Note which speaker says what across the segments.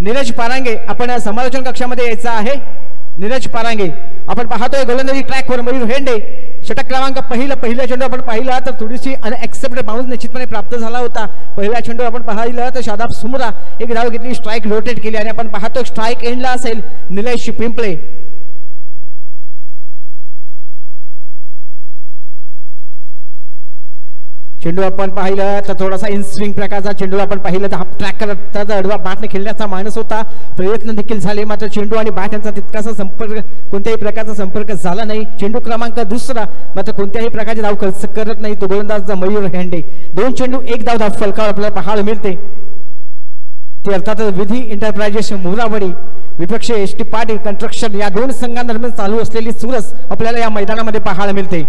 Speaker 1: नीरज पारांगे आपण समालोचन कक्षामध्ये यायचं आहे। नीरज पारांगे आपण पाहतोय गोलंदाजी ट्रॅकवर मयूर हेंडे षटक क्रमांक पहिला चेंडू आपण पाहिला तर थोडीशी अनएक्सेप्टेड बाउन्स निश्चितपणे प्राप्त झाला होता। पहिला चेंडू आपण पाहिला तर शादाब सुमरा एक धाव घेतली, स्ट्राइक रोटेट केली आणि आपण पाहतो स्ट्राइक एंडला असेल निलेश पिंपळे। चेंडू आपण पाहिलं तर थोडासा इन स्विंग प्रकारचा चेंडू आपण पाहिलं तर ट्रॅक करत अडवा बॅटने खेळण्याचा मानस होता, प्रयत्न देखील झाले, मात्र चेंडू आणि बॅट यांचा तितकासा संपर्क कोणत्याही प्रकारचा संपर्क झाला नाही। चेंडू क्रमांक दुसरा मात्र कोणत्याही प्रकारचे धाव खर्च करत नाही तो गोलंदाज मयूर हेंडे। 2 चेंडू 1 धाव फलकावर आपल्याला पाहायला मिळते। ते अर्थातच विधी एंटरप्राइजेस मोरावडी विपक्ष एसटी पाटील कन्स्ट्रक्शन या 2 संघांदरम्यान चालू असलेली चुरस आपल्याला या मैदानामध्ये पाहायला मिळते।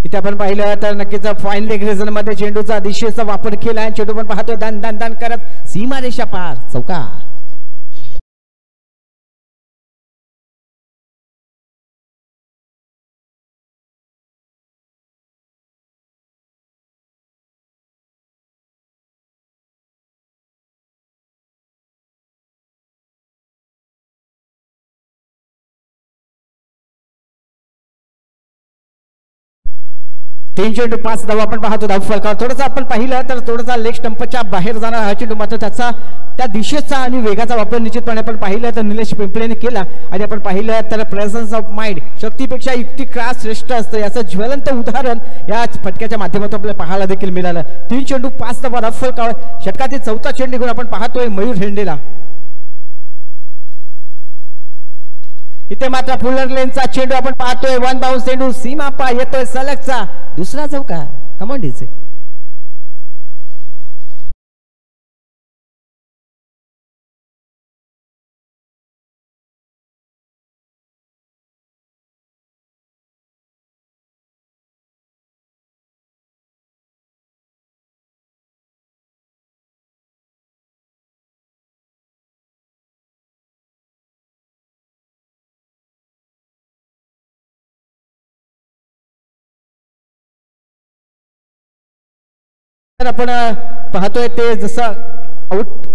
Speaker 1: इथे आपण पाहिलं तर नक्कीच फाईन लेग रिझन मध्ये चेंडूचा दिशेचा वापर केला आणि चेंडू पण पाहतोय दान दान दान करत सीमारेषा पार चौकार। तीन चेंडू 5 धावा आपण पाहतो धाव फलकावर। थोडंसं आपण पाहिलं तर थोडासा लेग स्टंपच्या बाहेर जाणार हा चेंडू मात्र त्याचा त्या दिशेचा आणि वेगाचा वापर निश्चितपणे आपण पाहिलं तर निलेश पिंपळेने केला आणि आपण पाहिलं तर प्रेझन्स ऑफ माइंड शक्तीपेक्षा युक्ती का श्रेष्ठ असतं याचं ज्वलंत उदाहरण या फटक्याच्या माध्यमातून आपल्याला पाहायला देखील मिळालं। 3 चेंडू 5 धावा धाव फलकावर। षटकातील 4था चेंडू घेऊन आपण पाहतोय मयूर हेंडेला। इथे मात्र फुलर लेनचा चेंडू आपण पाहतोय 1 बाउन्स चेंडू सीमा पा येतोय सलगचा दुसरा चौकार। कमॉन डीजे आपण पाहतोय ते जसं आउट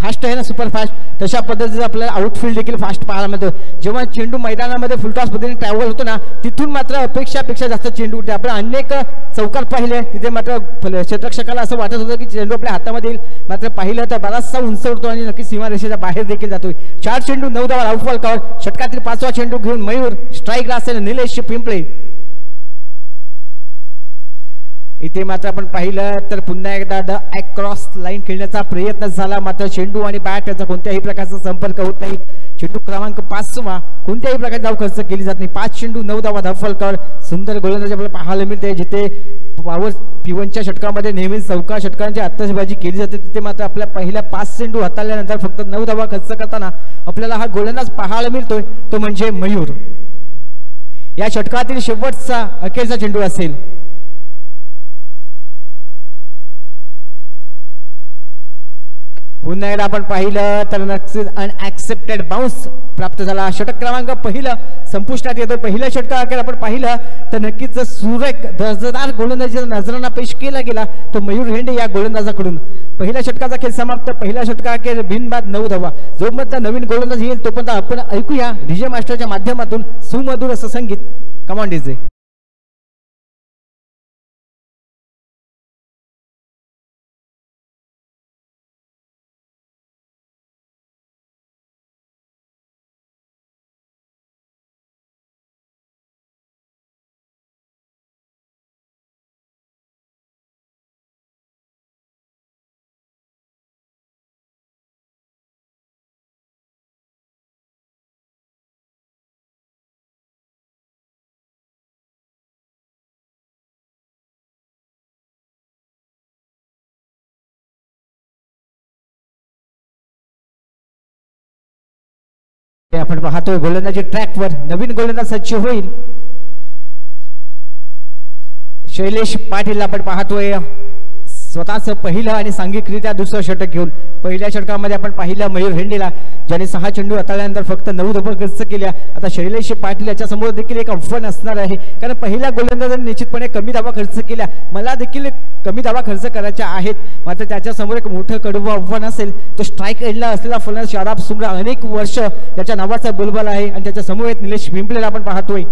Speaker 1: फास्ट आहे ना सुपर फास्ट तशा पद्धतीने आपल्याला आउटफील्ड देखील फास्ट पाहायला मिळतो। जेव्हा चेंडू मैदानामध्ये फुलटॉस पद्धतीने ट्रॅव्हल होतो ना तिथून मात्र अपेक्षापेक्षा जास्त चेंडू उठते। आपण अनेक चौकार पाहिले तिथे मात्र क्षेत्ररक्षकाला असं वाटत होतं की चेंडू आपल्या हातामध्ये येईल, मात्र पाहिलं तर बराचसा उंच उडतो आणि नक्की सीमारेषेच्या बाहेर देखील जातोय। 4 चेंडू 9 धावा धाव फलकावर। षटकातील 5वा चेंडू घेऊन मयूर स्ट्राइकला असेल निलेश पिंपळे। इथे मात्र आपण पाहिलं तर पुन्हा एकदा द अक्रॉस लाईन खेळण्याचा प्रयत्न झाला, मात्र चेंडू आणि बॅट याचा कोणत्याही प्रकारचा संपर्क होत नाही। चेंडू क्रमांक 5वा कोणत्याही प्रकारची धाव खर्च केली जात नाही। 5 चेंडू 9 धावा धाव फलकावर। सुंदर गोलंदाजी आपल्याला पाहायला मिळते। जिथे पॉवर P1च्या षटकामध्ये नेहमी चौका षटकांची आतषबाजी केली जाते तिथे मात्र आपल्या पहिल्या 5 चेंडू हाताळल्यानंतर फक्त 9 धावा खर्च करताना आपल्याला हा गोलंदाज पाहायला मिळतोय तो म्हणजे मयूर। या षटकातील शेवटचा अखेरचा चेंडू असेल। पुन्हा एकदा आपण पाहिलं तर नक्कीच अनएक्सेप्टेड बाउन्स प्राप्त झाला। षटक क्रमांक पहिला संपुष्टात येतो। पहिल्या षटकाअखेर आपण पाहिलं तर नक्कीच सुरेख दर्जेदार गोलंदाजीचा नजराणा पेश केला गेला तो मयूर हेंडे या गोलंदाजाकडून। पहिल्या षटकाचा खेळ समाप्त। पहिल्या षटकाअखेर बिनबाद 9 धावा। जोपर्यंत नवीन गोलंदाज येईल तोपर्यंत आपण ऐकूया डीजे मास्टरच्या माध्यमातून सुमधुर असं संगीत। कमॉन डीजे आपण पाहतोय गोलंदाजी ट्रॅकवर नवीन गोलंदाज सज्ज होईल। शैलेश पाटील आपण पाहतोय स्वतःचं पहिलं आणि सांघिकरित्या दुसरं षटक घेऊन पहिल्या षटकामध्ये आपण पाहिलं मयूर हेंडेला ज्याने 6 चेंडू हाताळल्यानंतर फक्त 9 धावा खर्च केल्या. आता शैलेश पाटील याच्यासमोर देखील एक आव्हान असणार आहे, कारण पहिल्या गोलंदाजाने निश्चितपणे कमी धावा खर्च केल्या. मला देखील कमी धावा खर्च करायच्या आहेत, मात्र त्याच्यासमोर एक मोठं कडवं आव्हान असेल. तो स्ट्राईक एंडला असलेला फलंदाज शादाब सुमरा अनेक वर्ष त्याच्या नावाचा बोलबाला आहे आणि त्याच्या समोर निलेश पिंपलेला आपण पाहतोय.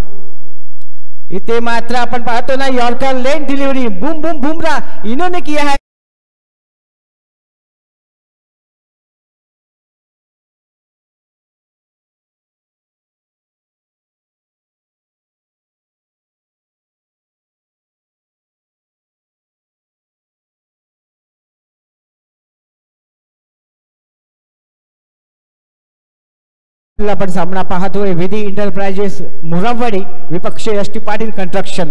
Speaker 1: इथे मात्र आपण पाहतो ना यॉर्कर लेन डिलिव्हरी बूम बूम बुमराह इन्होंने किया है. आपण सामना पाहतोय विधी इंटरप्राइजेस मुरावाडी विपक्ष एसटी पाटील कंस्ट्रक्शन.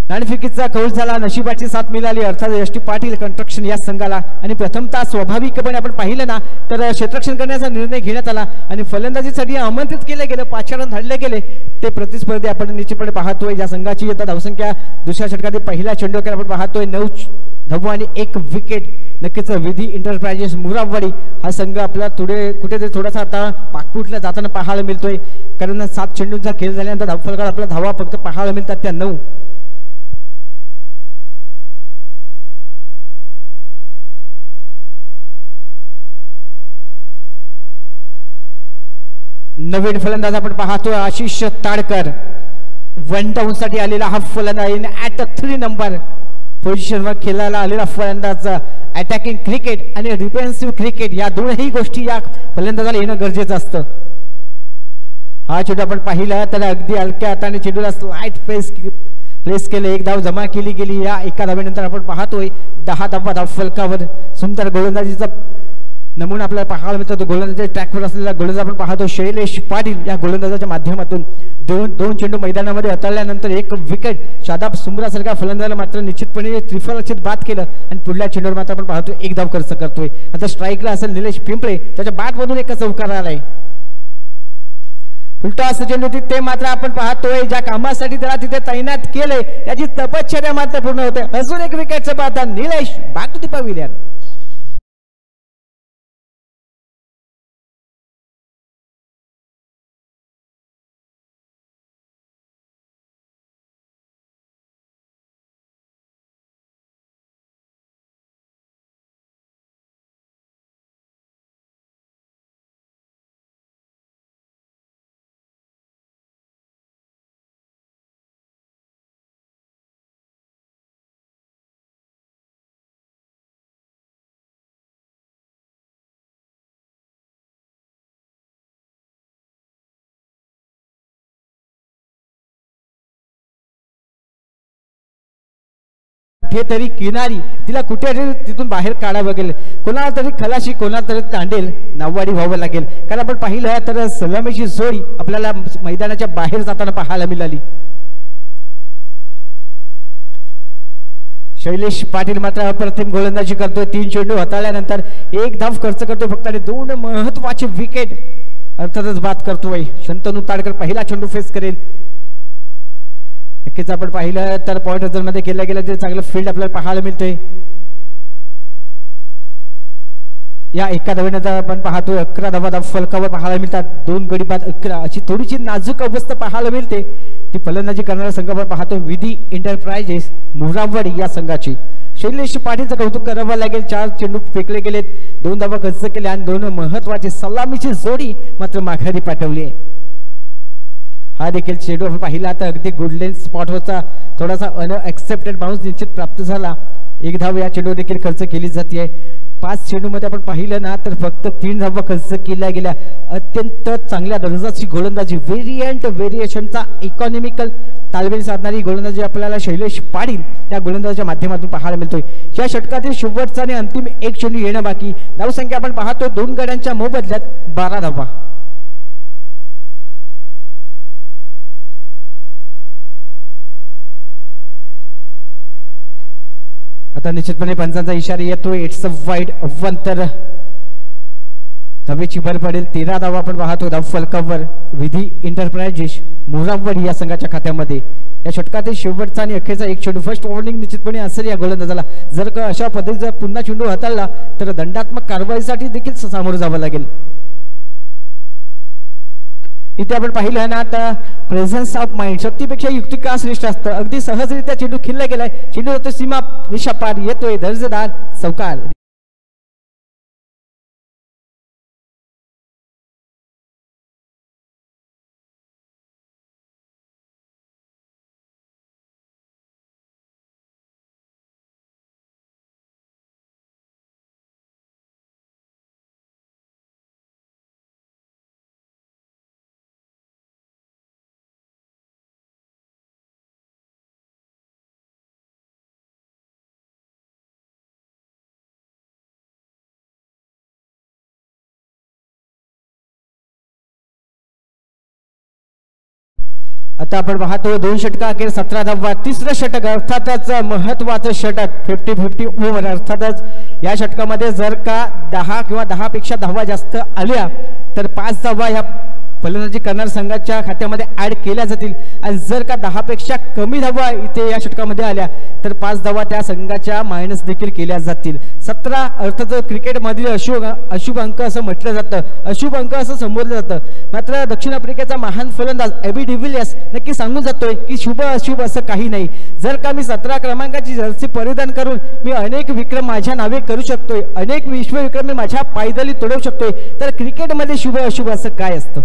Speaker 1: नाणेफेकीचा कौल झाला, नशिबाची साथ मिळाली अर्थात एसटी पाटील कंस्ट्रक्शन या संघाला. आणि प्रथमतः स्वाभाविकपणे आपण पाहिलं ना तर क्षेत्ररक्षण करण्याचा निर्णय घेण्यात आला आणि फलंदाजीसाठी आमंत्रित केले गेले, पाचारण धाडले गेले ते प्रतिस्पर्धी आपण निश्चितपणे पाहतोय. ज्या संघाची आता धावसंख्या दुसऱ्या षटकातील पहिल्या चेंडूवर आपण पाहतोय 9 धावा आणि 1 विकेट. नक्कीच विधी इंटरप्राइजेस मुरावाडी हा संघ आपला कुठेतरी थोडासा आता पाकपुटला जाताना पाहायला मिळतोय, कारण 7 चेंडूंचा खेळ झाल्यानंतर धावफलकात आपल्या धावा फक्त पाहायला मिळतात त्या 9. नवीन फलंदाज आपण पाहतोय आशिष ताडकर. 1 डाऊन साठी आलेला हा फलंदाज ऍट 3 नंबर पोझिशनवर खेळायला आलेला फलंदाज. अटॅकिंग क्रिकेट आणि डिफेन्सिव्ह क्रिकेट या दोनही गोष्टी या फलंदाजाला येणं गरजेचं असतं. हा चेंडू आपण पाहिला तर अगदी हलक्या हाताने चेंडूला स्लाइड प्लेस केले, 1 धाव जमा केली गेली. या एका धावेनंतर आपण पाहतोय 10 धावा धावफलकावर. सुंदर गोलंदाजीचा नमुना आपल्याला पाहायला मिळतो. तो गोलंदाजी ट्रॅकवर असलेला गोलंदाज आपण पाहतो शैलेश पाटील. या गोलंदाजाच्या माध्यमातून दोन चेंडू मैदानामध्ये हाताळल्यानंतर 1 विकेट. शादाब सुमरासारख्या फलंदाजाला मात्र निश्चितपणे त्रिफलक्षित बाद केलं आणि पुढल्या चेंडूवर मात्र आपण पाहतोय 1 धाव खर्च करतोय. आता स्ट्राईकला असेल निलेश पिंपळे, त्याच्या बॅटमधून एक चौकार आलाय. फुलटॉस चेंडू ते मात्र आपण पाहतोय ज्या कामासाठी त्याला तिथे तैनात केले त्याची तपश्चर्या मात्र पूर्ण होते. अजून 1 विकेटचं बाद. Nilesh back to the pavilion. तरी किनारी तिला कुठेतरी तिथून बाहेर काढावं लागेल, कोणाला तरी खलाशी कोणाला तरी तांडेल नाववाडी व्हावं लागेल. कारण आपण पाहिलं तर सलामीची जोडी आपल्याला मैदानाच्या बाहेर जाताना पाहायला मिळाली. शैलेश पाटील मात्र अप्रतिम गोलंदाजी करतोय. 3 चेंडू हाताळल्यानंतर 1 धाव खर्च करतोय फक्त आणि 2 महत्वाचे विकेट अर्थातच बाद करतोय. शंतनू ताडकर पहिला चेंडू फेस करेल. नक्कीच आपण पाहिलं तर पॉइंट रिझल्ट मध्ये केलं गेलं ते चांगलं फील्ड आपल्याला पाहायला मिळतंय. या एका धावेनंतर आपण पाहतोय 11 धावा फलकावर पाहायला मिळतात. 2 गडी बाद 11 अशी थोडीशी नाजूक अवस्था पाहायला मिळते. ती फलंदाजी करणारा संघ आपण पाहतो विधी इंटरप्राइजेस मुरावाडी या संघाची. शैलेश पाटीलचं कौतुक करावं लागेल. 4 चेंडू फेकले गेलेत, 2 धावा खर्च केल्या आणि 2 महत्वाची सलामीची जोडी मात्र माघारी पाठवली आहे. हा देखील चेंडू आपण पाहिला तर अगदी गोल्डन स्पॉटवरचा थोडासा अनएक्सेप्टेड बाउन्स निश्चित प्राप्त झाला. 1 धाव या चेंडूवर देखील खर्च केली जाते. 5 चेंडूमध्ये आपण पाहिलं ना तर फक्त 3 धावा खर्च केल्या गेल्या. अत्यंत चांगल्या दर्जाची गोलंदाजी, व्हेरिएशनचा इकॉनॉमिकल तालमेल साधणारी गोलंदाजी आपल्याला शैलेश पाटील या गोलंदाजाच्या माध्यमातून पाहायला मिळतोय. या षटकातील शेवटचा आणि अंतिम 1 चेंडू येणं बाकी. धावसंख्या आपण पाहतो 2 गड्यांच्या मोबदल्यात 12 धावा. आता निश्चितपणे पंचांचा इशारा येतोय. इट्स अ वाईड 1 तर धावेची भर पडेल. 13 धावा आपण पाहतो धाव फलकावर विधी इंटरप्राइजेस मुरावाडी या संघाच्या खात्यामध्ये. या षटकातील शेवटचा आणि अखेरचा एक चेंडू फर्स्ट वॉर्निंग निश्चितपणे असेल या गोलंदाजाला. जर का अशा पद्धतीचा पुन्हा चेंडू हाताळला तर दंडात्मक कारवाईसाठी देखील सामोरं जावं लागेल. इथे आपण पाहिलं ना आता प्रेझेन्स ऑफ माइंड शक्तीपेक्षा युक्ती का श्रेष्ठ असतं. अगदी सहजरित्या चेंडू खिल्ला गेलाय. चेंडू जातो सीमा रेषा पार येतोय दर्जेदार चौकार. आता आपण पाहतो 2 षटका अखेर 17 धावा. तिसरं षटक अर्थातच महत्वाचं षटक 50-50 ओव्हर. अर्थातच या षटकामध्ये जर का 10 किंवा 10 पेक्षा धावा जास्त आल्या तर 5 धावा या फलंदाजी करणाऱ्या संघाच्या खात्यामध्ये ऍड केल्या जातील आणि जर का 10 पेक्षा कमी धावा इथे या षटकामध्ये आल्या तर 5 धावा त्या संघाच्या मायनस देखील केल्या जातील. 17 अर्थात क्रिकेटमधील अशुभ अंक असं म्हटलं जातं, अशुभ अंक असं संबोधलं जातं. मात्र दक्षिण आफ्रिकेचा महान फलंदाज एबी डिव्हिलियर्स नक्की सांगून जातोय की शुभ अशुभ असं काही नाही. जर का मी 17 क्रमांकाची जर्सी परिधान करून मी अनेक विक्रम माझ्या नावे करू शकतोय, अनेक विश्वविक्रम मी माझ्या पायदळी तोडवू शकतोय, तर क्रिकेटमध्ये शुभ अशुभ असं काय असतं.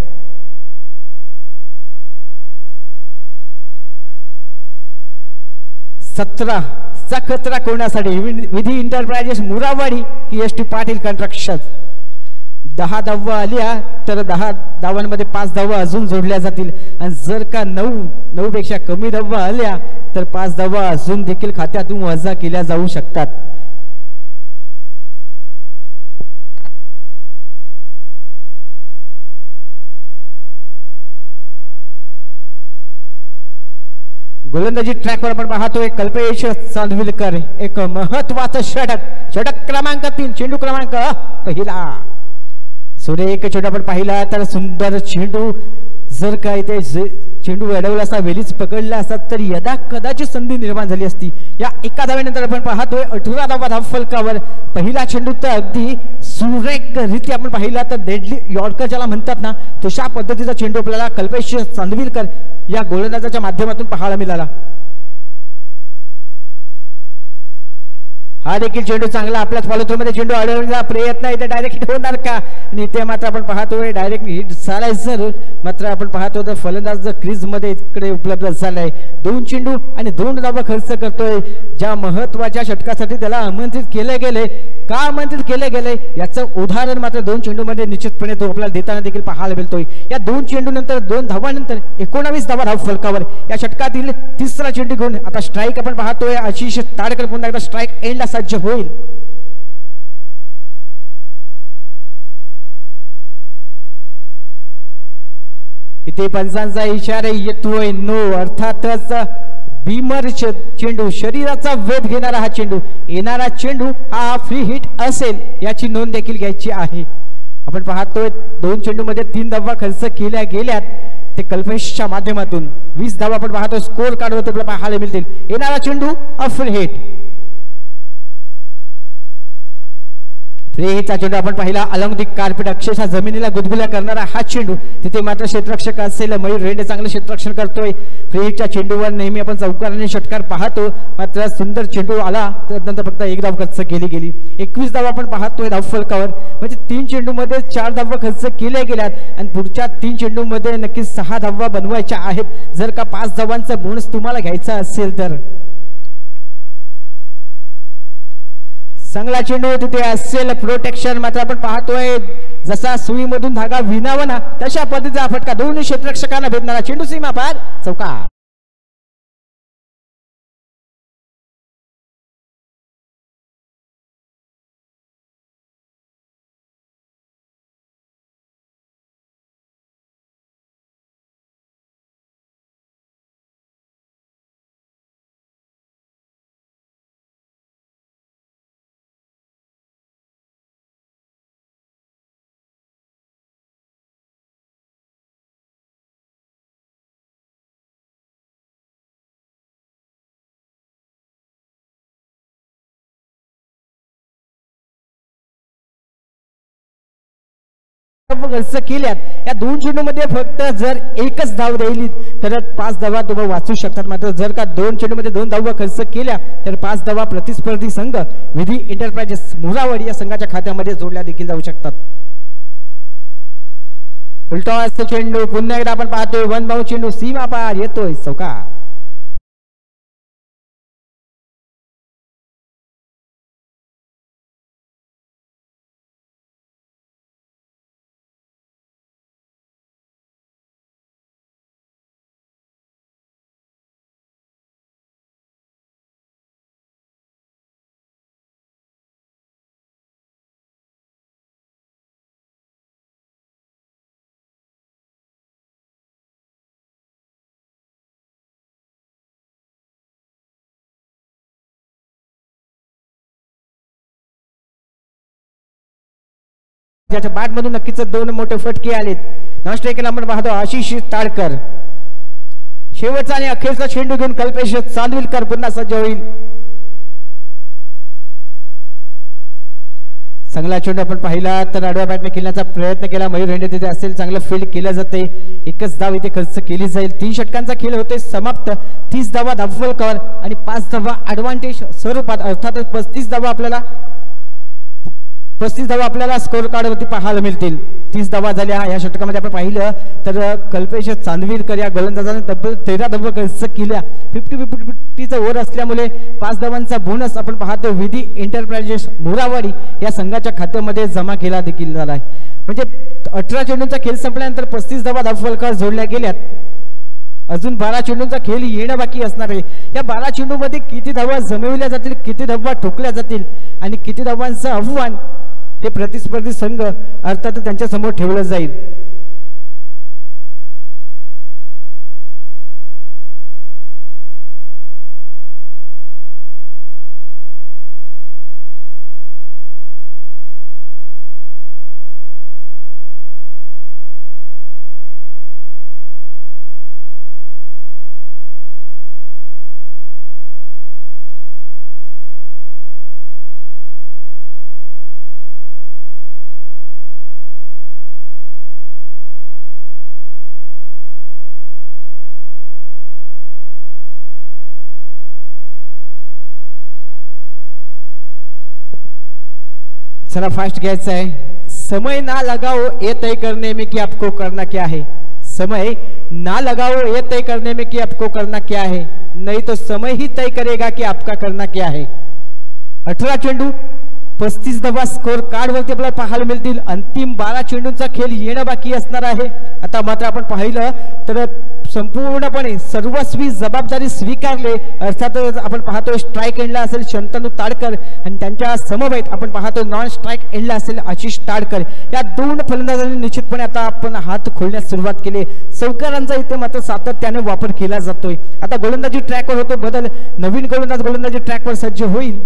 Speaker 1: 17 चा खतरा कोणासाठी विधी एंटरप्राइजेस मुरावाडी की एस टी पाटील कन्स्ट्रक्शन. 10 धावा आल्या तर 10 धावांमध्ये 5 धावा अजून जोडल्या जातील आणि जर का 9 पेक्षा कमी धावा आल्या तर 5 धावा अजून देखील खात्यातून वजा केल्या जाऊ शकतात. गोलंदाजी ट्रॅकवर आपण पाहतोय कल्पेश चांदविलकर. एक महत्वाचं षटक क्रमांक 3 चेंडू क्रमांक पहिला. सूर्य एक चेंडू आपण पाहिला तर सुंदर चेंडू. जर काय ते चेंडू अडवला असता वेलीच पकडला असता तर यदा कदाचित संधी निर्माण झाली असती. या एका धावेनंतर आपण पाहतोय 18 धावा धावफलकावर. पहिला चेंडू तर अगदी सुरेख रीती आपण पाहिला तर डेडली यॉर्कर ज्याला म्हणतात ना तशा पद्धतीचा चेंडू आपल्याला कल्पेश चांदविलकर या गोलंदाजाच्या माध्यमातून पाहायला मिळाला. हा देखील चेंडू चांगला आपल्याच फॉलोथ्रूमध्ये चेंडू अडवण्याचा प्रयत्न इथे डायरेक्ट हिट होणार का आणि इथे मात्र आपण पाहतोय डायरेक्ट हिट झालाय. सर मात्र आपण पाहतो तर फलंदाज क्रीज मध्ये इकडे उपलब्ध झालाय. 2 चेंडू आणि 2 धावा खर्च करतोय. ज्या महत्वाच्या षटकासाठी त्याला आमंत्रित केले गेले, का आमंत्रित केले गेले याचं उदाहरण मात्र 2 चेंडू मध्ये निश्चितपणे तो आपल्याला देताना देखील पाहायला मिळतोय. या 2 चेंडू नंतर 2 धावांनंतर 19 धावा धाव फलकावर. या षटकातील तिसरा चेंडू घेऊन आता स्ट्राईक आपण पाहतोय. आशिष ताडकर पुन्हा एकदा स्ट्राईक एंडला सज्ज होईल. इथे पंचांचा इशारा येतोय नो. अर्थातच बीमर चेंडू शरीराचा वेध घेणारा हा चेंडू, येणारा चेंडू हा फ्री हिट असेल याची नोंद देखील घ्यायची आहे. आपण पाहतोय 2 चेंडू मध्ये 3 धावा खर्च केल्या गेल्यात ते कल्पेशच्या माध्यमातून. 20 धावा आपण पाहतो स्कोर कार्ड होते आपल्याला पाहायला मिळतील. येणारा चेंडू फ्री हिट. फ्री हिटचा चेंडू आपण पाहिला अलॉंग दी कार्पेट अक्षरशः जमिनीला गुदगुल्या करणारा हा चेंडू. तिथे मात्र क्षेत्ररक्षक असेल मयूर रेंडे चांगलं क्षेत्ररक्षण करतोय. फ्री हिटच्या चेंडूवर नेहमी आपण चौकार आणि षटकार पाहतो. मात्र सुंदर चेंडू आला तर नंतर फक्त 1 धाव खर्च केली गेली. 21 धावा आपण पाहतोय धावफलकावर. म्हणजे 3 चेंडू मध्ये 4 धावा खर्च केल्या गेल्यात आणि पुढच्या 3 चेंडू मध्ये नक्कीच 6 धावा बनवायच्या आहेत जर का 5 धावांचा बोनस तुम्हाला घ्यायचा असेल तर. चांगला चेंडू तिथे असेल प्रोटेक्शन. मात्र आपण पाहतोय जसा सुईमधून धागा विणावा ना तशा पद्धतीचा फटका. 2 क्षेत्ररक्षकांना भेटणारा चेंडू सीमा पार चौकार. धावा खर्च केल्यात या 2 चेंडूमध्ये फक्त जर एकच धाव द्यायली तर 5 धावा तुम्ही वाचू शकतात मात्र जर का 2 चेंडूमध्ये 2 धावा खर्च केल्या तर 5 धावा प्रतिस्पर्धी संघ विधी एंटरप्राइजेस मोरावाडी या संघाच्या खात्यामध्ये जोडल्या देखील जाऊ शकतात. फुलटॉस चेंडू पुन्हा एकदा आपण पाहतोय वन बाउंड चेंडू सीमा पार येतोय चौकार. ज्याच्या बॅट मधून नक्कीच 2 मोठे फटके आलेत. नॉन स्ट्रायकरला आपण पाहतो आशिष ताडकर. शेवटचा आणि अखेरचा चेंडू घेऊन कल्पेश चांदविलकर पुन्हा सज्ज होईल. चांगला चेंडू आपण पाहिला तर आडव्या बॅटने खेळण्याचा प्रयत्न केला. मयूर हेंडे तिथे असेल चांगलं फील्ड केलं जाते. एकच धाव इथे खर्च केली जाईल. 3 षटकांचा खेळ होते समाप्त. 30 धावा धावफलकावर आणि 5 धावा ऍडव्हान्टेज स्वरूपात अर्थातच 35 धावा आपल्याला स्कोर कार्ड वरती पाहायला मिळतील. 30 धावा झाल्या या षटकामध्ये आपण पाहिलं तर कल्पेश चांदविलकर या गोलंदाजाने तब्बल 13 धावा खर्च केल्या. 50-50चा ओव्हर असल्यामुळे 5 धावांचा बोनस आपण पाहतो विधी एंटरप्राइजेस मोरावाडी या संघाच्या खात्यामध्ये जमा केला देखील झाला आहे. म्हणजे 18 चेंडूंचा खेळ संपल्यानंतर 35 धावा धावफलकावर जोडल्या गेल्यात. अजून 12 चेंडूंचा खेळ येणं बाकी असणार आहे. या 12 चेंडूमध्ये किती धावा जमविल्या जातील, किती धावा ठोकल्या जातील आणि किती धावांचं आव्हान हे प्रतिस्पर्धी संघ अर्थात त्यांच्या समोर ठेवलं जाईल. चला फास्ट घ्यायचा है. समय ना लगाओ ये तय करने में कि आपको करना क्या है. समय ना लगाओ ये तय करने में कि आपको करना क्या है, नहीं तो समय ही तय करेगा कि आपका करना क्या है. 18 चेंडू 35 धावा स्कोर कार्ड वरती आपल्याला पाहायला मिळतील. अंतिम 12 चेंडूंचा खेळ येणं बाकी असणार आहे. आता मात्र आपण पाहिलं तर संपूर्णपणे सर्वस्वी जबाबदारी स्वीकारले. अर्थातच आपण पाहतो स्ट्राईक एंडला असेल शंतनू ताडकर आणि त्यांच्या समवेत आपण पाहतो नॉन स्ट्राईक एंडला असेल आशिष ताडकर. या 2 फलंदाजांनी निश्चितपणे आता आपण हात खोलण्यास सुरुवात केली. चौकारांचा इथे मात्र सातत्याने वापर केला जातोय. आता गोलंदाजी ट्रॅकवर होतो बदल. नवीन गोलंदाज गोलंदाजी ट्रॅकवर सज्ज होईल.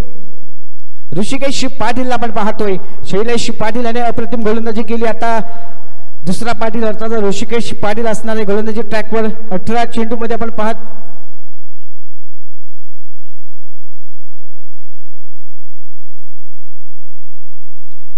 Speaker 1: ऋषिकेश पाटील आपण पाहतोय. शैलेश पाटील याने अप्रतिम गोलंदाजी केली. आता दुसरा पाटील अर्थात ऋषिकेश पाटील असणारे गोलंदाजी ट्रॅकवर. 18 चेंडू मध्ये आपण पाहत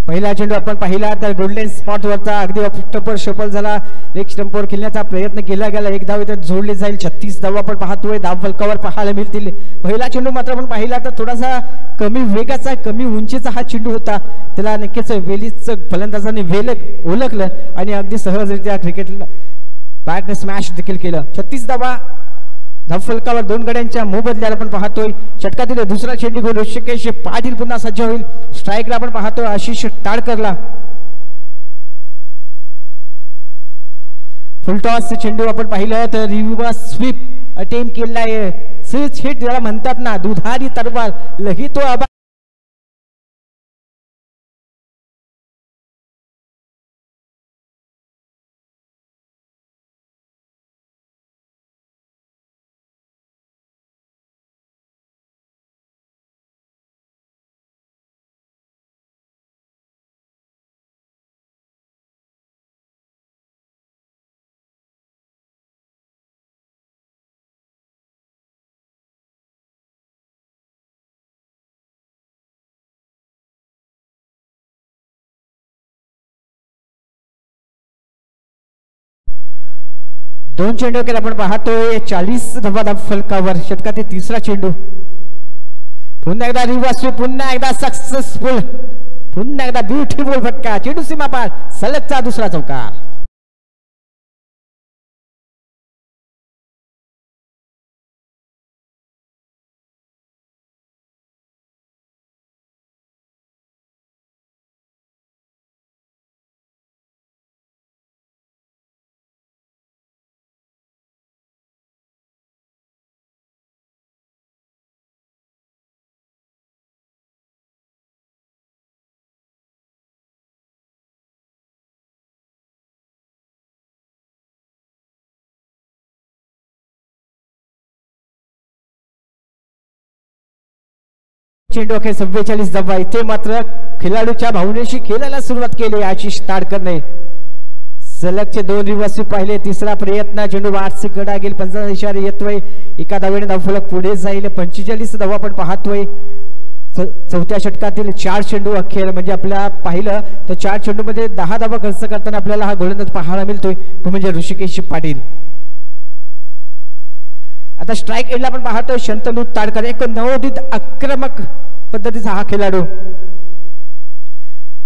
Speaker 1: पहिला चेंडू आपण पाहिला तर गोल्डन स्पॉट वरचा अगदी ऑफ स्टंपवर शफल झाला. लेग स्टंपवर खेळण्याचा प्रयत्न केला गेला. एक धाव इथे जोडली जाईल. 36 धावा आपण पाहतोय धाव फलकावर पाहायला मिळतील. पहिला चेंडू मात्र आपण पाहिला तर थोडासा कमी वेगाचा कमी उंचीचा हा चेंडू होता. त्याला नक्कीच वेलीच फलंदाजाने वेल ओळखलं आणि अगदी सहजरित्या क्रिकेटला बॅटने स्मॅश देखील केलं. 36 धावा धावफलकावर 2 गड्यांच्या मोबदल्याला आपण पाहतोय. षटकातील दुसरा चेंडू घेऊन ऋषिकेश पाटील पुन्हा सज्ज होईल. स्ट्राईकला आपण पाहतोय आशिष ताडकरला. फुलटॉस चेंडू आपण पाहिलं तर रिव्हर्स स्वीप अटेम्प्ट केलेला आहे. स्विच हिट ज्याला म्हणतात ना दुधारी तलवार लही तो दोन चेंडू अखेर आपण पाहतोय 40 धावा फलकावर षटकातील तिसरा चेंडू. पुन्हा एकदा रिवर्स, पुन्हा एकदा सक्सेसफुल, पुन्हा एकदा ब्युटिफुल फटका, चेंडू सीमा पार, सलगचा दुसरा चौकार. चेंडू अखेर 44 धावा. इथे मात्र खेळाडूच्या भावनेशी खेळायला सुरुवात केली आशिष ताडकरने. सलगचे दोन रिवर्स पाहिले, तिसरा प्रयत्न, चेंडू 8 कडा गेल, 15 इशारे येतोय, एका धावेने धावफलक पुढे जाईल. 45 धावा आपण पाहतोय. चौथ्या षटकातील 4 चेंडू अखेर, म्हणजे आपल्याला पाहिलं तर 4 चेंडू मध्ये 10 धावा खर्च करताना आपल्याला हा गोलंदाज पाहायला मिळतोय, तो म्हणजे ऋषिकेश पाटील. आता स्ट्राइक एंडला आपण पाहतोय शंतनू ताडकर, एक नवोदित आक्रमक पद्धतीचा हा खेळाडू.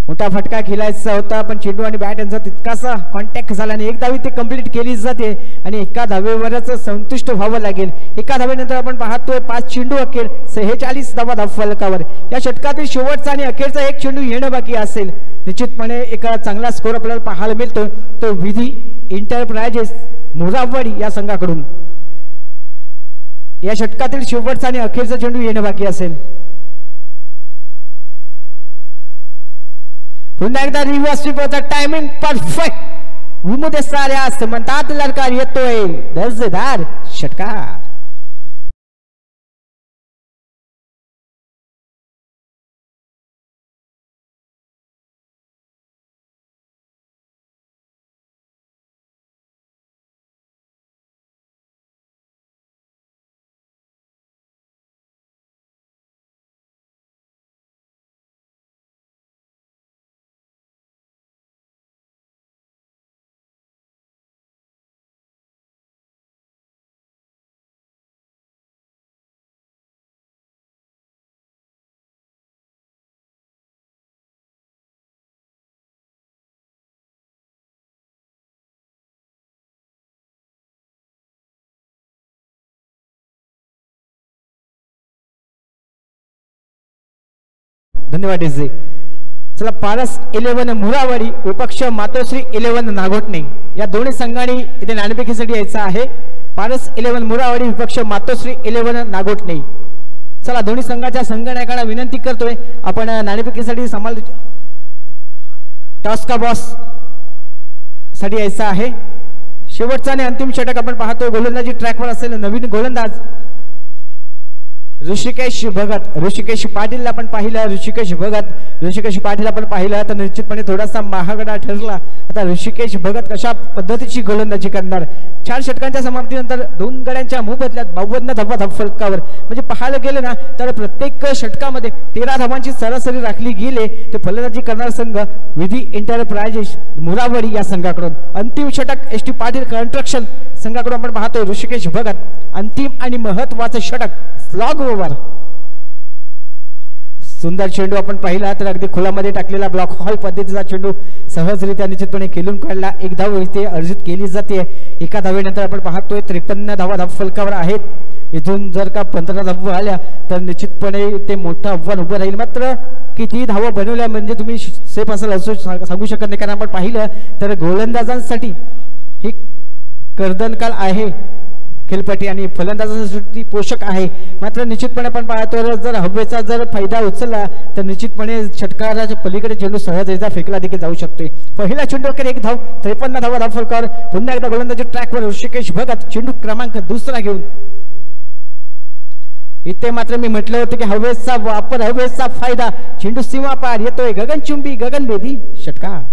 Speaker 1: मोठा फटका खेळायचा होता, पण चेंडू आणि बॅट यांचा तितकासा कॉन्टॅक्ट झाला आणि एक धावी ते कंप्लीट केली जाते आणि एका धावेवरच संतुष्ट व्हावं लागेल. एका धावेनंतर आपण पाहतोय 5 चेंडू अखेर, 46 धावा धावफलकावर. या षटकातील शेवटचा आणि अखेरचा एक चेंडू येणं बाकी असेल. निश्चितपणे एक चांगला स्कोर आपल्याला पाहायला मिळतोय, तो विधी एंटरप्राइजेस मोरावडी या संघाकडून. या षटकातील शेवटचा आणि अखेरचा चेंडू येणं बाकी असेल. पुन्हा एकदा रिव्हर्स स्वीप होता, टायमिंग परफेक्ट, विमुदे साऱ्या म्हणतात लडकार येतोय, दर्जेदार षटकार. धन्यवाद डीजे. चला, पारस 11 मुरावाडी विपक्ष मातोश्री 11 नागोटणे या दोन्ही संघांनी इथे नाणेफेकीसाठी यायचं आहे. पारस 11 मुरावाडी विपक्ष मातोश्री 11 नागोटणे. चला, दोन्ही संघाच्या संघनायकांना विनंती करतोय, आपण नाणेफेकीसाठी टॉस का बॉस साठी यायचं आहे. शेवटचा आणि अंतिम षटक आपण पाहतोय, गोलंदाजी ट्रॅकवर असेल नवीन गोलंदाज ऋषिकेश भगत. ऋषिकेश पाटील आपण पाहिलं, ऋषिकेश पाटील आपण पाहिलं तर निश्चितपणे थोडासा महागडा ठरला. आता ऋषिकेश भगत कशा पद्धतीची गोलंदाजी करणार. 4 षटकांच्या समाप्तीनंतर 2 गड्यांच्या मोबदल्यात 52 धावा धावफलकावर. म्हणजे पाहायला गेलं ना तर प्रत्येक षटकामध्ये 13 धावांची सरासरी राखली गेली. ते फलंदाजी करणारा संघ विधी एंटरप्राइजेस मुरावडी या संघाकडून. अंतिम षटक एस टी पाटील कन्स्ट्रक्शन संघाकडून आपण पाहतोय ऋषिकेश भगत. अंतिम आणि महत्वाचं षटक स्लॉग ओव्हर. सुंदर चेंडू आपण पाहिला तर अगदी खुलामध्ये टाकलेला ब्लॉक हॉल पद्धतीचा चेंडू सहजरित्या निश्चितपणे खेळून काढला. एक धाव इथे अर्जित केली जाते. एका धावेनंतर आपण पाहतोय 53 धावा धावफलकावर आहेत. इथून जर का 15 धावा आल्या तर निश्चितपणे ते मोठं आव्हान उभं राहील. मात्र किती धावा बनवल्या म्हणजे तुम्ही सेफ असेल असं सांगू शकत नाही, कारण आपण पाहिलं तर गोलंदाजांसाठी ही कर्दनकाल आहे खेळपट्टी आणि फलंदाजांसाठी पोषक आहे. मात्र निश्चितपणे आपण पाहतो जर हवेचा जर फायदा उचलला तर निश्चितपणे षटकाराच्या पलीकडे चेंडू सहजरित्या फेकला देखील जाऊ शकतोय. पहिला चेंडू अखेर 1 धाव, 53 धावा धावफलकावर. पुन्हा एकदा गोलंदाजी ट्रॅकवर ऋषिकेश भगत चेंडू क्रमांक 2 घेऊन. इथे मात्र मी म्हटलं होतं की हवेचा वापर, हवेचा फायदा, चेंडू सीमा पार येतोय, गगनचुंबी गगनभेदी षटकार.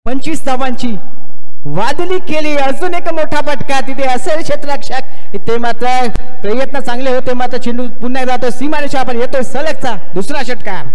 Speaker 1: 25 धावांची वादली केली. अजून एक मोठा फटका तिथे असेल क्षेत्ररक्षक. इथे मात्र प्रयत्न चांगले होते मात्र चेंडू पुन्हा एकदा जातो सीमारेषा पण येतोय सलगचा दुसरा षटकार.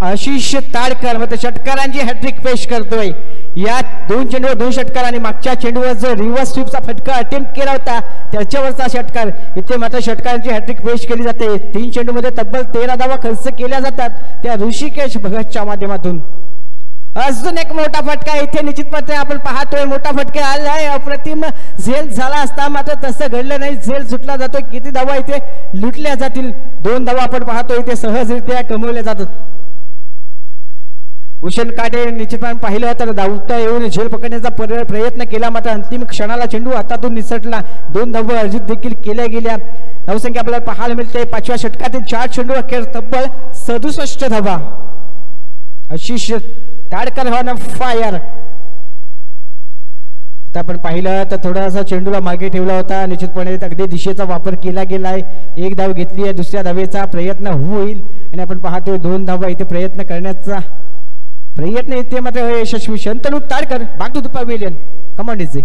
Speaker 1: आशिष ताडकर व षटकारांची हॅट्रिक पेश करतोय. या 2 चेंडूवर 2 षटकार आणि मागच्या चेंडूवर जो रिव्हर्स स्वीपचा फटका अटेम्प्ट केला होता त्याच्यावरचा षटकार. इथे मात्र षटकारांची हॅट्रिक पेश केली जाते. 3 चेंडूमध्ये तब्बल 13 धावा खर्च केल्या जातात त्या ऋषिकेश भगतच्या माध्यमातून. अजून एक मोठा फटका इथे निश्चितपणे आपण पाहतोय. मोठा फटका आलाय. अप्रतिम झेल झाला असता मात्र तसं घडलं नाही. झेल सुटला जातोय. किती धावा इथे लुटल्या जातील. 2 धावा आपण पाहतोय इथे सहजरित्या कमवल्या जातात. भूषण काटे निश्चितपणे पाहिलं तर धावता येऊन झेल पकडण्याचा प्रयत्न केला मात्र अंतिम क्षणाला चेंडू हातातून निसटला. 2 धावा अर्जित देखील केल्या गेल्या. धावसंख्या आपल्याला पाहायला मिळते 5व्या षटकातील 4 चेंडू अखेर तब्बल 67 धावा. Ashish Tadkar on fire. आता आपण पाहिलं तर थोडासा चेंडूला मागे ठेवला होता. निश्चितपणे अगदी दिशेचा वापर केला गेलाय. 1 धाव घेतली आहे. दुसऱ्या धावेचा प्रयत्न होईल आणि आपण पाहतोय 2 धावा इथे प्रयत्न करण्याचा प्रयत्न इथे मात्र यशस्वी. Shantanu Tadkar back to the pavilion. कमांड इज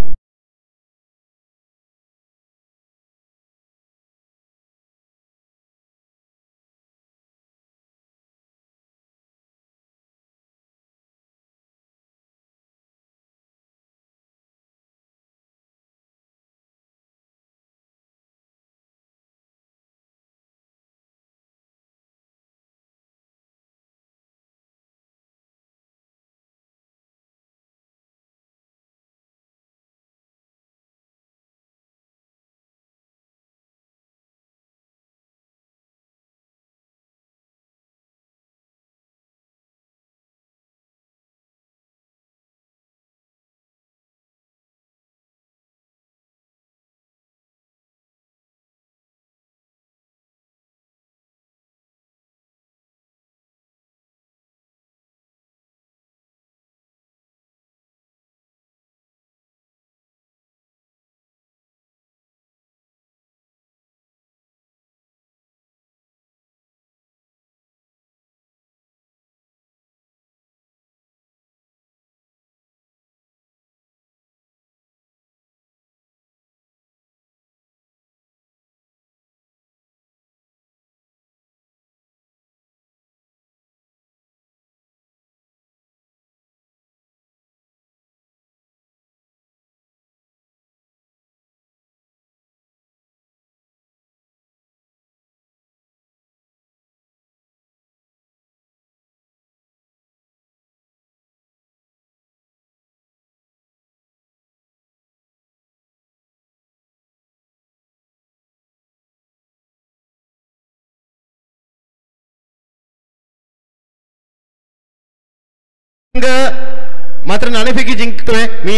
Speaker 2: मात्र नाणेफेकी जिंकतोय. मी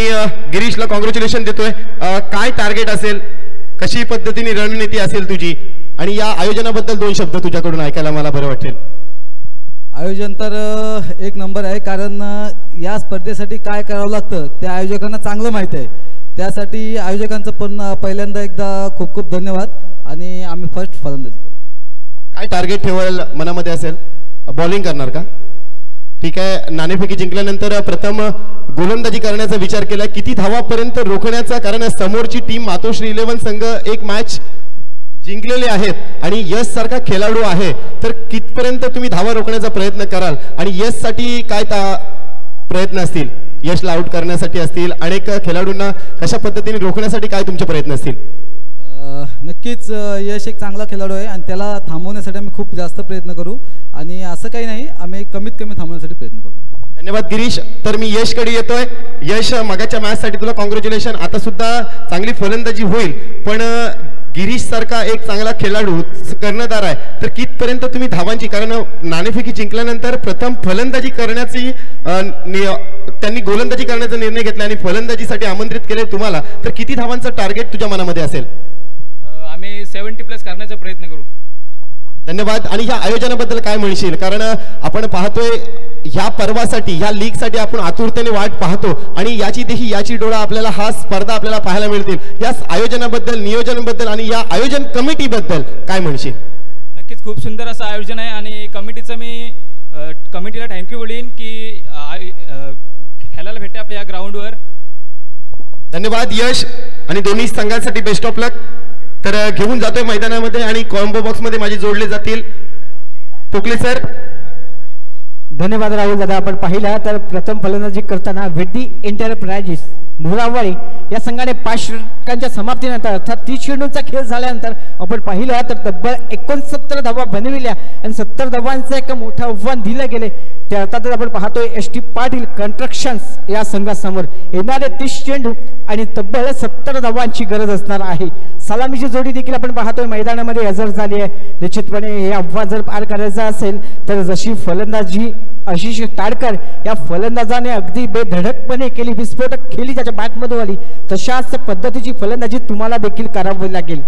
Speaker 2: गिरीशला कॉंग्रॅच्युलेशन देतोय. काय टार्गेट असेल, कशी पद्धतीने रणनीती असेल तुझी आणि या आयोजनाबद्दल 2 शब्द तुझ्याकडून ऐकायला मला बरं वाटेल.
Speaker 3: आयोजन तर 1 नंबर आहे. कारण या स्पर्धेसाठी काय करावं लागतं त्या आयोजकांना चांगलं माहिती आहे. त्यासाठी आयोजकांचं पण पहिल्यांदा एकदा खूप खूप धन्यवाद. आणि आम्ही फर्स्ट फलंदाजी करू.
Speaker 2: काय टार्गेट ठेवायला मनामध्ये असेल? बॉलिंग करणार का? ठीक आहे. नाणेफेकी जिंकल्यानंतर प्रथम गोलंदाजी करण्याचा विचार केला. किती धावापर्यंत रोखण्याचा? कारण समोरची टीम मातोश्री 11 संघ एक मॅच जिंकलेले आहेत आणि यश सारखा खेळाडू आहे. तर कितपर्यंत तुम्ही धावा रोखण्याचा प्रयत्न कराल आणि यश साठी काय प्रयत्न असतील? यशला आउट करण्यासाठी असतील, अनेक खेळाडूंना कशा पद्धतीने रोखण्यासाठी काय तुमचे प्रयत्न असतील?
Speaker 3: नक्कीच यश एक चांगला खेळाडू आहे आणि त्याला थांबवण्यासाठी आम्ही खूप जास्त प्रयत्न करू. आणि असं काही नाही, आम्ही कमीत कमी थांबवण्यासाठी प्रयत्न करू.
Speaker 2: धन्यवाद गिरीश. तर मी यशकडे येतोय. यश, मगाच्या मॅच साठी तुला कॉंग्रॅच्युलेशन. आता सुद्धा चांगली फलंदाजी होईल, पण गिरीश सारखा एक चांगला खेळाडू कर्णधार आहे, तर कितपर्यंत तुम्ही धावांची, कारण नाणेफेकी जिंकल्यानंतर प्रथम फलंदाजी करण्याची त्यांनी गोलंदाजी करण्याचा निर्णय घेतला आणि फलंदाजीसाठी आमंत्रित केले तुम्हाला, तर किती धावांचं टार्गेट तुझ्या मनामध्ये असेल?
Speaker 4: आम्ही 70+ करण्याचा प्रयत्न करू.
Speaker 2: धन्यवाद. आणि ह्या आयोजनाबद्दल काय म्हणशील? कारण आपण पाहतोय ह्या पर्वासाठी, ह्या लीगसाठी आपण आतुरतेने वाट पाहतो आणि याची डोळा आपल्याला हा स्पर्धा आपल्याला पाहायला मिळतील. या आयोजनाबद्दल, नियोजनाबद्दल आणि या आयोजन कमिटीबद्दल काय म्हणशील?
Speaker 4: नक्कीच खूप सुंदर असं आयोजन आहे आणि कमिटीला थँक्यू बोलीन की खेळायला भेटते आपल्या या ग्राउंडवर.
Speaker 2: धन्यवाद यश, आणि दोन्ही संघांसाठी बेस्ट ऑफ लक. तर घेऊन जातोय मैदानामध्ये आणि कॉम्बो बॉक्स मध्ये माझे जोडले जातील पोकले सर.
Speaker 1: धन्यवाद राहुल दादा. आपण पाहिलं तर प्रथम फलंदाजी करताना वेटी एंटरप्राइजेस मुरावाडी या संघाने 5 षटकांच्या समाप्तीनंतर अर्थात 30 चेंडूंचा खेळ झाल्यानंतर आपण पाहिलं तर तब्बल 69 धावा बनविल्या आणि 70 धावांचं एक मोठं आव्हान दिलं गेले. ते अर्थातच आपण पाहतोय ST पाटील कन्स्ट्रक्शन्स या संघासमोर येणारे 30 चेंडू आणि तब्बल 70 धावांची गरज असणार आहे. सलामीची जोडी देखील आपण पाहतोय मैदानामध्ये हजर झाली आहे. निश्चितपणे हे आव्हान जर पार करायचं असेल तर जशी फलंदाजी आशिष ताडकर या फलंदाजाने अगदी बेधडकपणे केली, विस्फोटक खेळली त्याच्या बॅटमधून आली, तशाच पद्धतीची फलंदाजी तुम्हाला देखील करावी लागेल.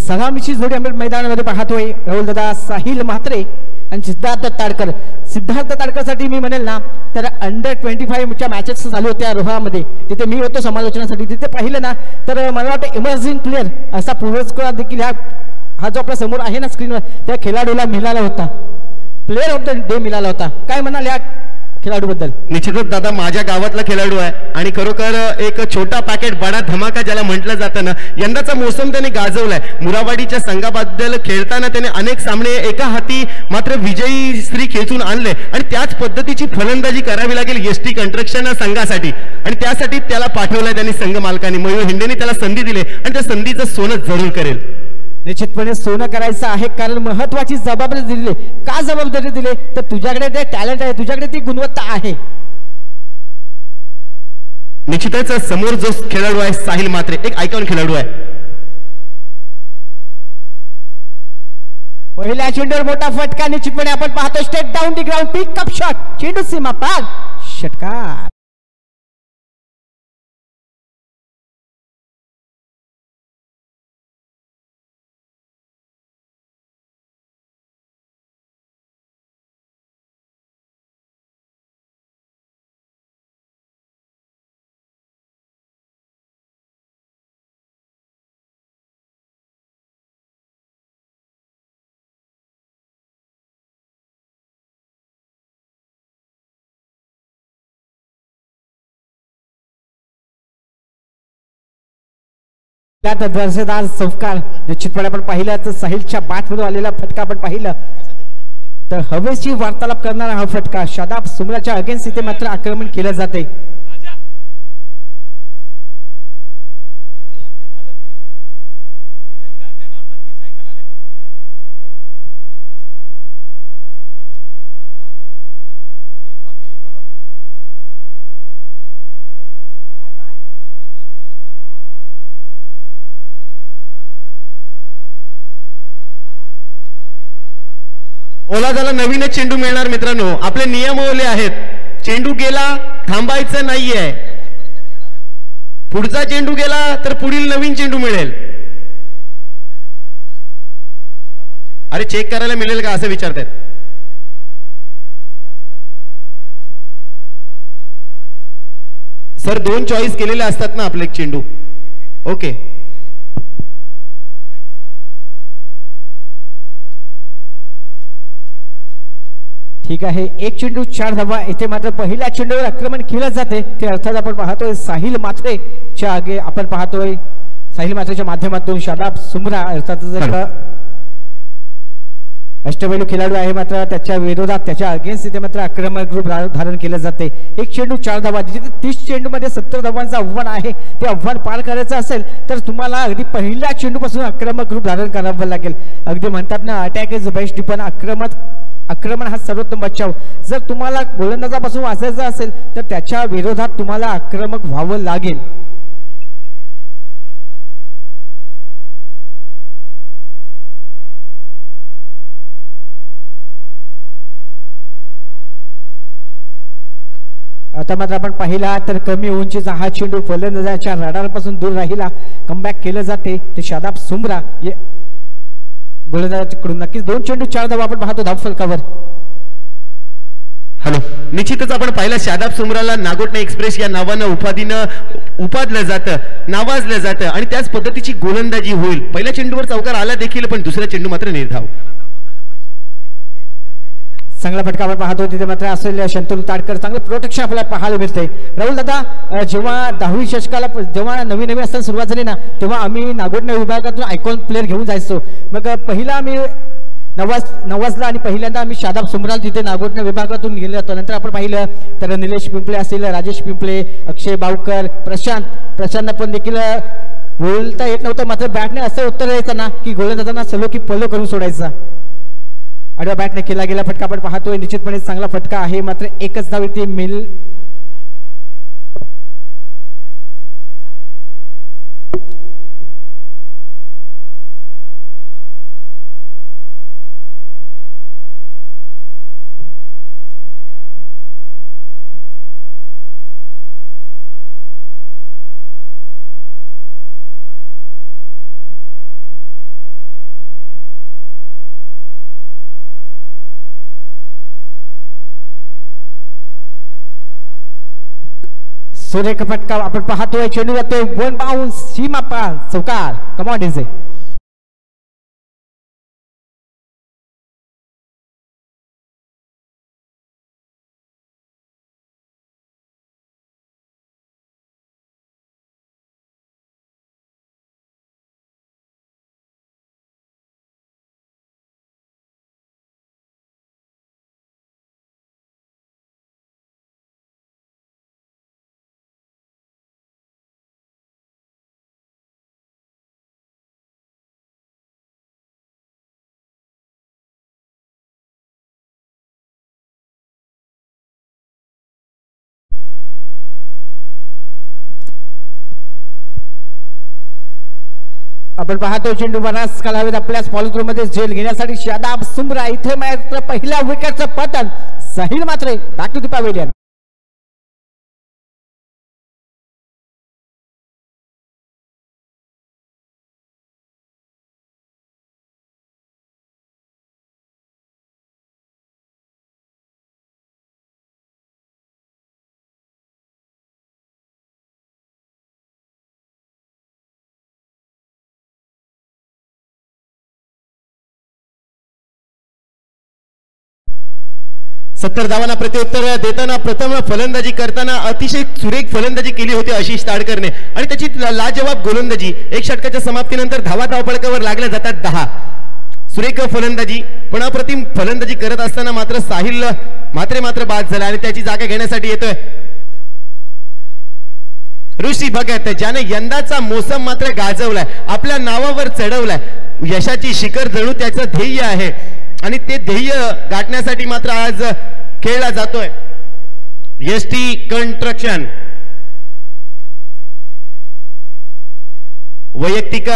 Speaker 1: सलामीची जोडी आम्ही मैदानामध्ये पाहतोय. राहुल दादा, साहिल म्हात्रे आणि सिद्धार्थ ताडकर. सिद्धार्थ ताडकरसाठी मी म्हणेल ना तर अंडर-25 मॅचेस चालू होत्या रोहामध्ये, तिथे मी होतो समालोचनासाठी. तिथे पाहिलं ना तर मला वाटतं इमर्जिंग प्लेअर असा पुरस्कार देखील हा जो आपल्या समोर आहे ना स्क्रीनवर, त्या खेळाडूला मिळाला होता. प्लेअर ऑफ द डे मिळाला होता. काय म्हणाल या खेळाडूबद्दल?
Speaker 2: निश्चितच दादा, माझ्या गावातला खेळाडू आहे आणि खरोखर एक छोटा पॅकेट बडा धमाका ज्याला म्हटलं जातं ना, यंदाचा मोसम त्याने गाजवलाय. मुरावाडीच्या संघाबद्दल खेळताना त्याने अनेक सामने एका हाती मात्र विजयी श्री खेचून आणले आणि त्याच पद्धतीची फलंदाजी करावी लागेल ST कन्स्ट्रक्शन संघासाठी आणि त्यासाठी त्याला पाठवलंय त्यांनी संघ मालकांनी. मयूर हिंडेने त्याला संधी दिली आणि त्या संधीचं सोनं जरूर करेल.
Speaker 1: निश्चितपणे सोनं करायचं आहे, कारण महत्वाची जबाबदारी दिली. का जबाबदारी दिली तर तुझ्याकडे ते टॅलेंट आहे, तुझ्याकडे ती गुणवत्ता आहे.
Speaker 2: निश्चितच समोर जो खेळाडू आहे साहिल म्हात्रे, एक आयकॉन खेळाडू आहे.
Speaker 1: पहिल्या चेंडूवर मोठा फटका. निश्चितपणे आपण पाहतो state down the ground, pickup shot, चेंडू सीमा पार, षटकार. दर्जेदार चौकार. निश्चितपणे आपण पाहिलं तर साहिलच्या बॅटमधून आलेला फटका आपण पाहिलं तर हवेची वार्तालाप करणारा हा फटका. शादाब सुमराच्या अगेन्स्ट इथे मात्र आक्रमण केलं जाते.
Speaker 2: ओलादाला नवीनच चेंडू मिळणार मित्रांनो. आपले नियम ओले आहेत. चेंडू गेला थांबायचं नाहीये. पुढचा चेंडू गेला तर पुढील नवीन चेंडू मिळेल. अरे चेक करायला मिळेल का असं विचारतात. सर 2 चॉईस केलेले असतात ना आपले चेंडू. ओके
Speaker 1: ठीक आहे. एक चेंडू 4 धावा. इथे मात्र पहिल्या चेंडूवर आक्रमण केलं जाते ते अर्थात आपण पाहतोय साहिल म्हात्रेच्या आगे. आपण पाहतोय साहिल म्हात्रेच्या माध्यमातून शादाब सुमरा अर्थात अष्टपैलू खेळाडू आहे, मात्र त्याच्या विरोधात त्याच्या अगेन्स्ट इथे मात्र आक्रमक रूप धारण केलं जाते. एक चेंडू 4 धावा, जिथे 30 चेंडूमध्ये 70 धावांचं आव्हान आहे. ते आव्हान पार करायचं असेल तर तुम्हाला अगदी पहिल्या चेंडूपासून आक्रमक रूप धारण करावं लागेल. अगदी म्हणतात ना, अटॅक इज बेस्ट पण आक्रमण हा सर्वोत्तम बचाव. जर तुम्हाला गोलंदाजापासून वाचायचं असेल तर त्याच्या विरोधात तुम्हाला आक्रमक व्हावं लागेल. आता मात्र आपण पाहिला तर कमी उंचीचा हा चेंडू फलंदाजाच्या रडारपासून दूर राहिला, कमबॅक केलं जाते. ते शादाब सुमरा गोलंदाजाकडून नक्कीच 2 चेंडू 4 धावा आपण पाहतो धाव फलकावर.
Speaker 2: हॅलो, निश्चितच आपण पाहिलं शादाब सुमराला नागोठणे एक्सप्रेस या नावानं उपादलं जातं, नावाजलं जातं आणि त्याच पद्धतीची गोलंदाजी होईल. पहिल्या चेंडूवर चौकार आला देखील पण दुसरा चेंडू मात्र निर्धाव.
Speaker 1: चांगला फटका आपण पाहतो. तिथे मात्र असलेल्या शंतनू ताडकर चांगलं प्रोटेक्शन आपल्याला पाहायला मिळतंय. राहुल दादा, जेव्हा 10वी शतकाला जेव्हा नवीन असताना सुरुवात झाली ना, तेव्हा आम्ही नागोठणे विभागातून आयकॉन प्लेअर घेऊन जायचो. मग पहिला आम्ही नवाजला आणि पहिल्यांदा आम्ही शादाब सुमराल तिथे नागोठणे विभागातून गेलो होतो. नंतर आपण पाहिलं तर निलेश पिंपळे असतील, राजेश पिंपळे, अक्षय बावकर, प्रशांत पण देखील बोलता येत नव्हतं, मात्र बॅटने असं उत्तर द्यायचं ना की गोलंदाजांना सलो की पलो करून सोडायचा. आडव्या बॅटने केला गेला फटका आपण पाहतोय. निश्चितपणे चांगला फटका आहे, मात्र एकच धाव ती मिल. सुरेख फटका आपण पाहतोय. चेंडू जातोय 1 बाउन्स, सीमा पार, चौकार. कम ऑन डीजे. आपण पाहतो चेंडू बराच कालावधीत आपल्या फॉलो मध्ये झेल घेण्यासाठी शादाब सुमरा. इथे मात्र पहिल्या विकेटचं पतन. साहिल मात्रे बॅक टू द पॅव्हेलियन.
Speaker 2: सत्तर धावांना प्रत्युत्तर देताना प्रथम फलंदाजी करताना अतिशय सुरेख फलंदाजी केली होती आशिष ताडकरने आणि त्याची लाजवाब गोलंदाजी. एक षटकाच्या समाप्तीनंतर धावपळकावर लागल्या जातात 10. सुरेख फलंदाजी पण अप्रतिम फलंदाजी करत असताना मात्र साहिल मात्र बाद झाला आणि त्याची जागा घेण्यासाठी येतोय ऋषी भगत, ज्याने यंदाचा मोसम मात्र गाजवलाय, आपल्या नावावर चढवलाय. यशाची शिखर जणू त्याचं ध्येय आहे आणि ते ध्येय गाठण्यासाठी मात्र आज खेळला जातोय. एसटी कंस्ट्रक्शन वैयक्तिक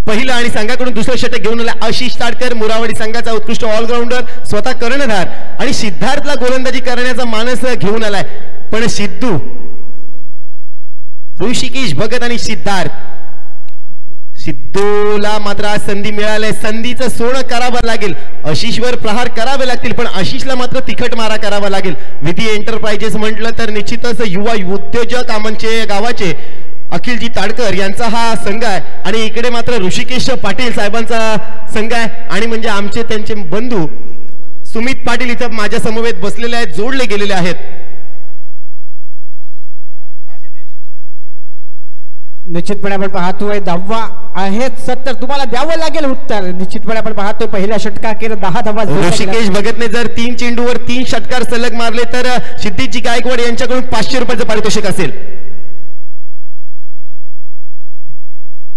Speaker 2: पहिलं आणि संघाकडून दुसरं षटक घेऊन आला आशिष ताडकर, मुरावाडी संघाचा उत्कृष्ट ऑलराऊंडर, स्वतः कर्णधार आणि सिद्धार्थला गोलंदाजी करण्याचा मानस घेऊन आलाय. पण सिद्धू, ऋषिकेश भगत आणि सिद्धूला मात्र आज संधी मिळाली. संधीचं सोनं करावं लागेल. आशिषवर प्रहार करावे लागतील पण आशिषला मात्र तिखट मारा करावा लागेल. विधी एंटरप्राइजेस म्हटलं तर निश्चितच युवा उद्योजक आमचे गावाचे अखिलजी ताडकर यांचा हा संघ आहे आणि इकडे मात्र ऋषिकेश पाटील साहेबांचा संघ आहे आणि म्हणजे आमचे त्यांचे बंधू सुमित पाटील इथं माझ्या समवेत बसलेले आहेत, जोडले गेलेले आहेत.
Speaker 1: निश्चितपणे आपण पाहतोय 10वा आहे 70. तुम्हाला द्यावं लागेल उत्तर. निश्चितपणे आपण पाहतोय पहिल्या षटकार केलं 10 धावा.
Speaker 2: ऋषिकेश भगतने जर 3 चेंडूवर 3 षटकार सलग मारले तर सिद्धीजी गायकवाड यांच्याकडून 500 रुपयाचं पारितोषिक असेल.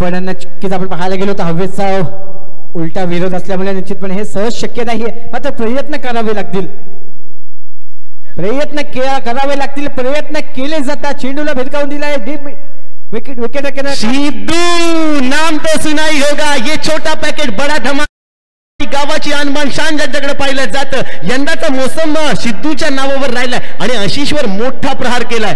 Speaker 1: पण नक्कीच आपण पाहायला गेलो तर हवेचा उलटा विरोध असल्यामुळे निश्चितपणे हे सहज शक्य नाहीये. मात्र प्रयत्न करावे लागतील. प्रयत्न केले जातात. चेंडूला भेदकावून दिलाय. विकेट
Speaker 2: सिद्धू नाम तो सुना ही होगा. ये छोटा पॅकेट बडा धमाका. गावाची अनमान शान ज्यांच्याकडे पाहिलं जातं. यंदाचा मोसम सिद्धूच्या नावावर राहिलाय आणि आशिषवर मोठा प्रहार केलाय.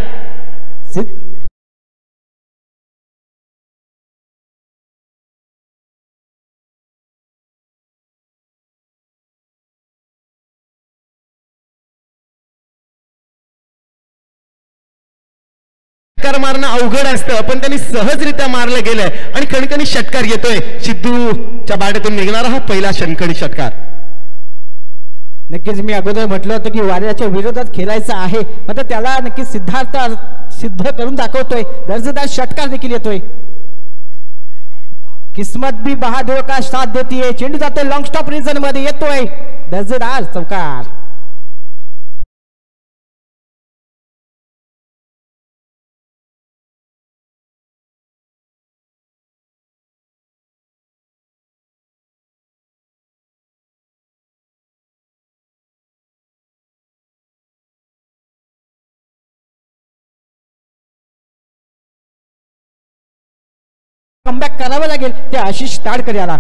Speaker 2: मारणं अवघड असतं पण त्यांनी सहजरित्या मारलं गेलंय आणि खणखणी षटकार येतोय. सिद्धूच्या बाटेतून निघणारा हा पहिला खणखणी षटकार.
Speaker 1: नक्कीच मी अगोदर म्हटलं होतं की वाऱ्याच्या विरोधात खेळायचं आहे. मात्र त्याला नक्कीच सिद्धार्थ सिद्ध करून दाखवतोय. दर्जेदार षटकार देखील येतोय. किस्मत भी बहादूर का साथ देती है. चेंडू जातोय लॉंग स्टॉप रिजन मध्ये. येतोय दर्जेदार चौकार. कमबॅक करावं लागेल ते आशिष ताडकर याला.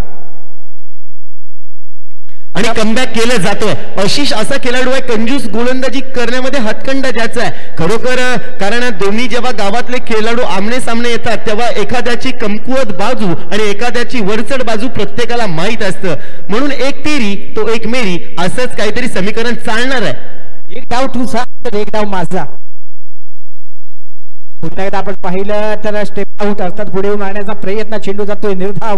Speaker 2: आणि कमबॅक केलं जातं. आशिष असा खेळाडू आहे कंजूस गोलंदाजी करण्यामध्ये हातखंडा ज्याचा आहे खरोखर. कारण दोन्ही जेव्हा गावातले खेळाडू आमने सामने येतात तेव्हा एखाद्याची कमकुवत बाजू आणि एखाद्याची वरचढ बाजू प्रत्येकाला माहित असतं. म्हणून एक तेरी तो एक मेरी असंच काहीतरी समीकरण चालणार आहे.
Speaker 1: एक डाव तुझा तर एक डाव माझा. पुन्हा एकदा आपण पाहिलं तर स्टेप आउट अर्थात पुढे येऊन आणण्याचा प्रयत्न. चेंडू जातोय निर्धाव.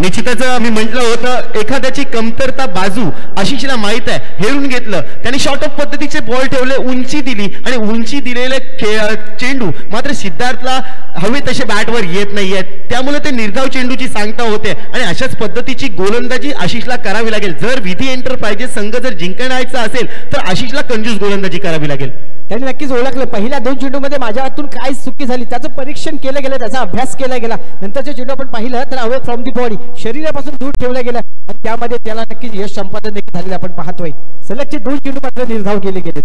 Speaker 2: निश्चितच मी म्हटलं होतं एखाद्याची कमतरता बाजू आशिषला माहित आहे. हेरून घेतलं त्यांनी शॉर्ट ऑफ पद्धतीचे बॉल ठेवले. उंची दिली आणि उंची दिलेले चेंडू मात्र सिद्धार्थला हवे तसे बॅटवर येत नाहीयेत. त्यामुळे ते निर्धाव चेंडूची सांगता होते आणि अशाच पद्धतीची गोलंदाजी आशिषला करावी लागेल. जर विधी एंटरप्राइजेस संघ जर जिंकण्याचा असेल तर आशिषला कंजूस गोलंदाजी करावी लागेल.
Speaker 1: त्यांनी नक्कीच ओळखलं पहिल्या 2 चेंडूमध्ये माझ्या हातून काय चुकी झाली त्याचं परीक्षण केलं गेलं. त्याचा अभ्यास केला गेला. नंतरचे चेंडू आपण पाहिलं तर अवे फ्रॉम दी बॉडी शरीरापासून दूर ठेवलं गेलं आणि त्यामध्ये त्याला नक्कीच यश संपादन देखील झालेलं आपण पाहतोय. सलगचे 2 चेंडू मात्र निर्धाव केले गेले.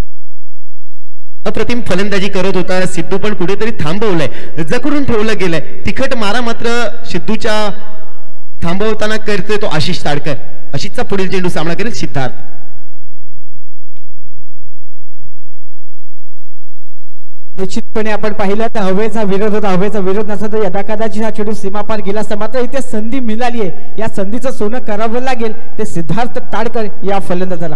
Speaker 2: अप्रतिम फलंदाजी करत होता सिद्धू पण कुठेतरी थांबवलंय. जखडून ठेवलं गेलंय. तिखट मारा मात्र सिद्धूच्या थांबवताना करतोय तो आशिष ताडकर. आशिषचा पुढील चेंडू सामना करेल सिद्धार्थ.
Speaker 1: निश्चितपणे आपण पाहिलं तर हवेचा विरोध होता. हवेचा विरोध नसता तर यदा कदाचित हा चेंडू सीमापार गेला असता. मात्र इथे संधी मिळाली आहे. या संधीचं सोनं करावं लागेल ते सिद्धार्थ ताडकर या फलंदाजाला.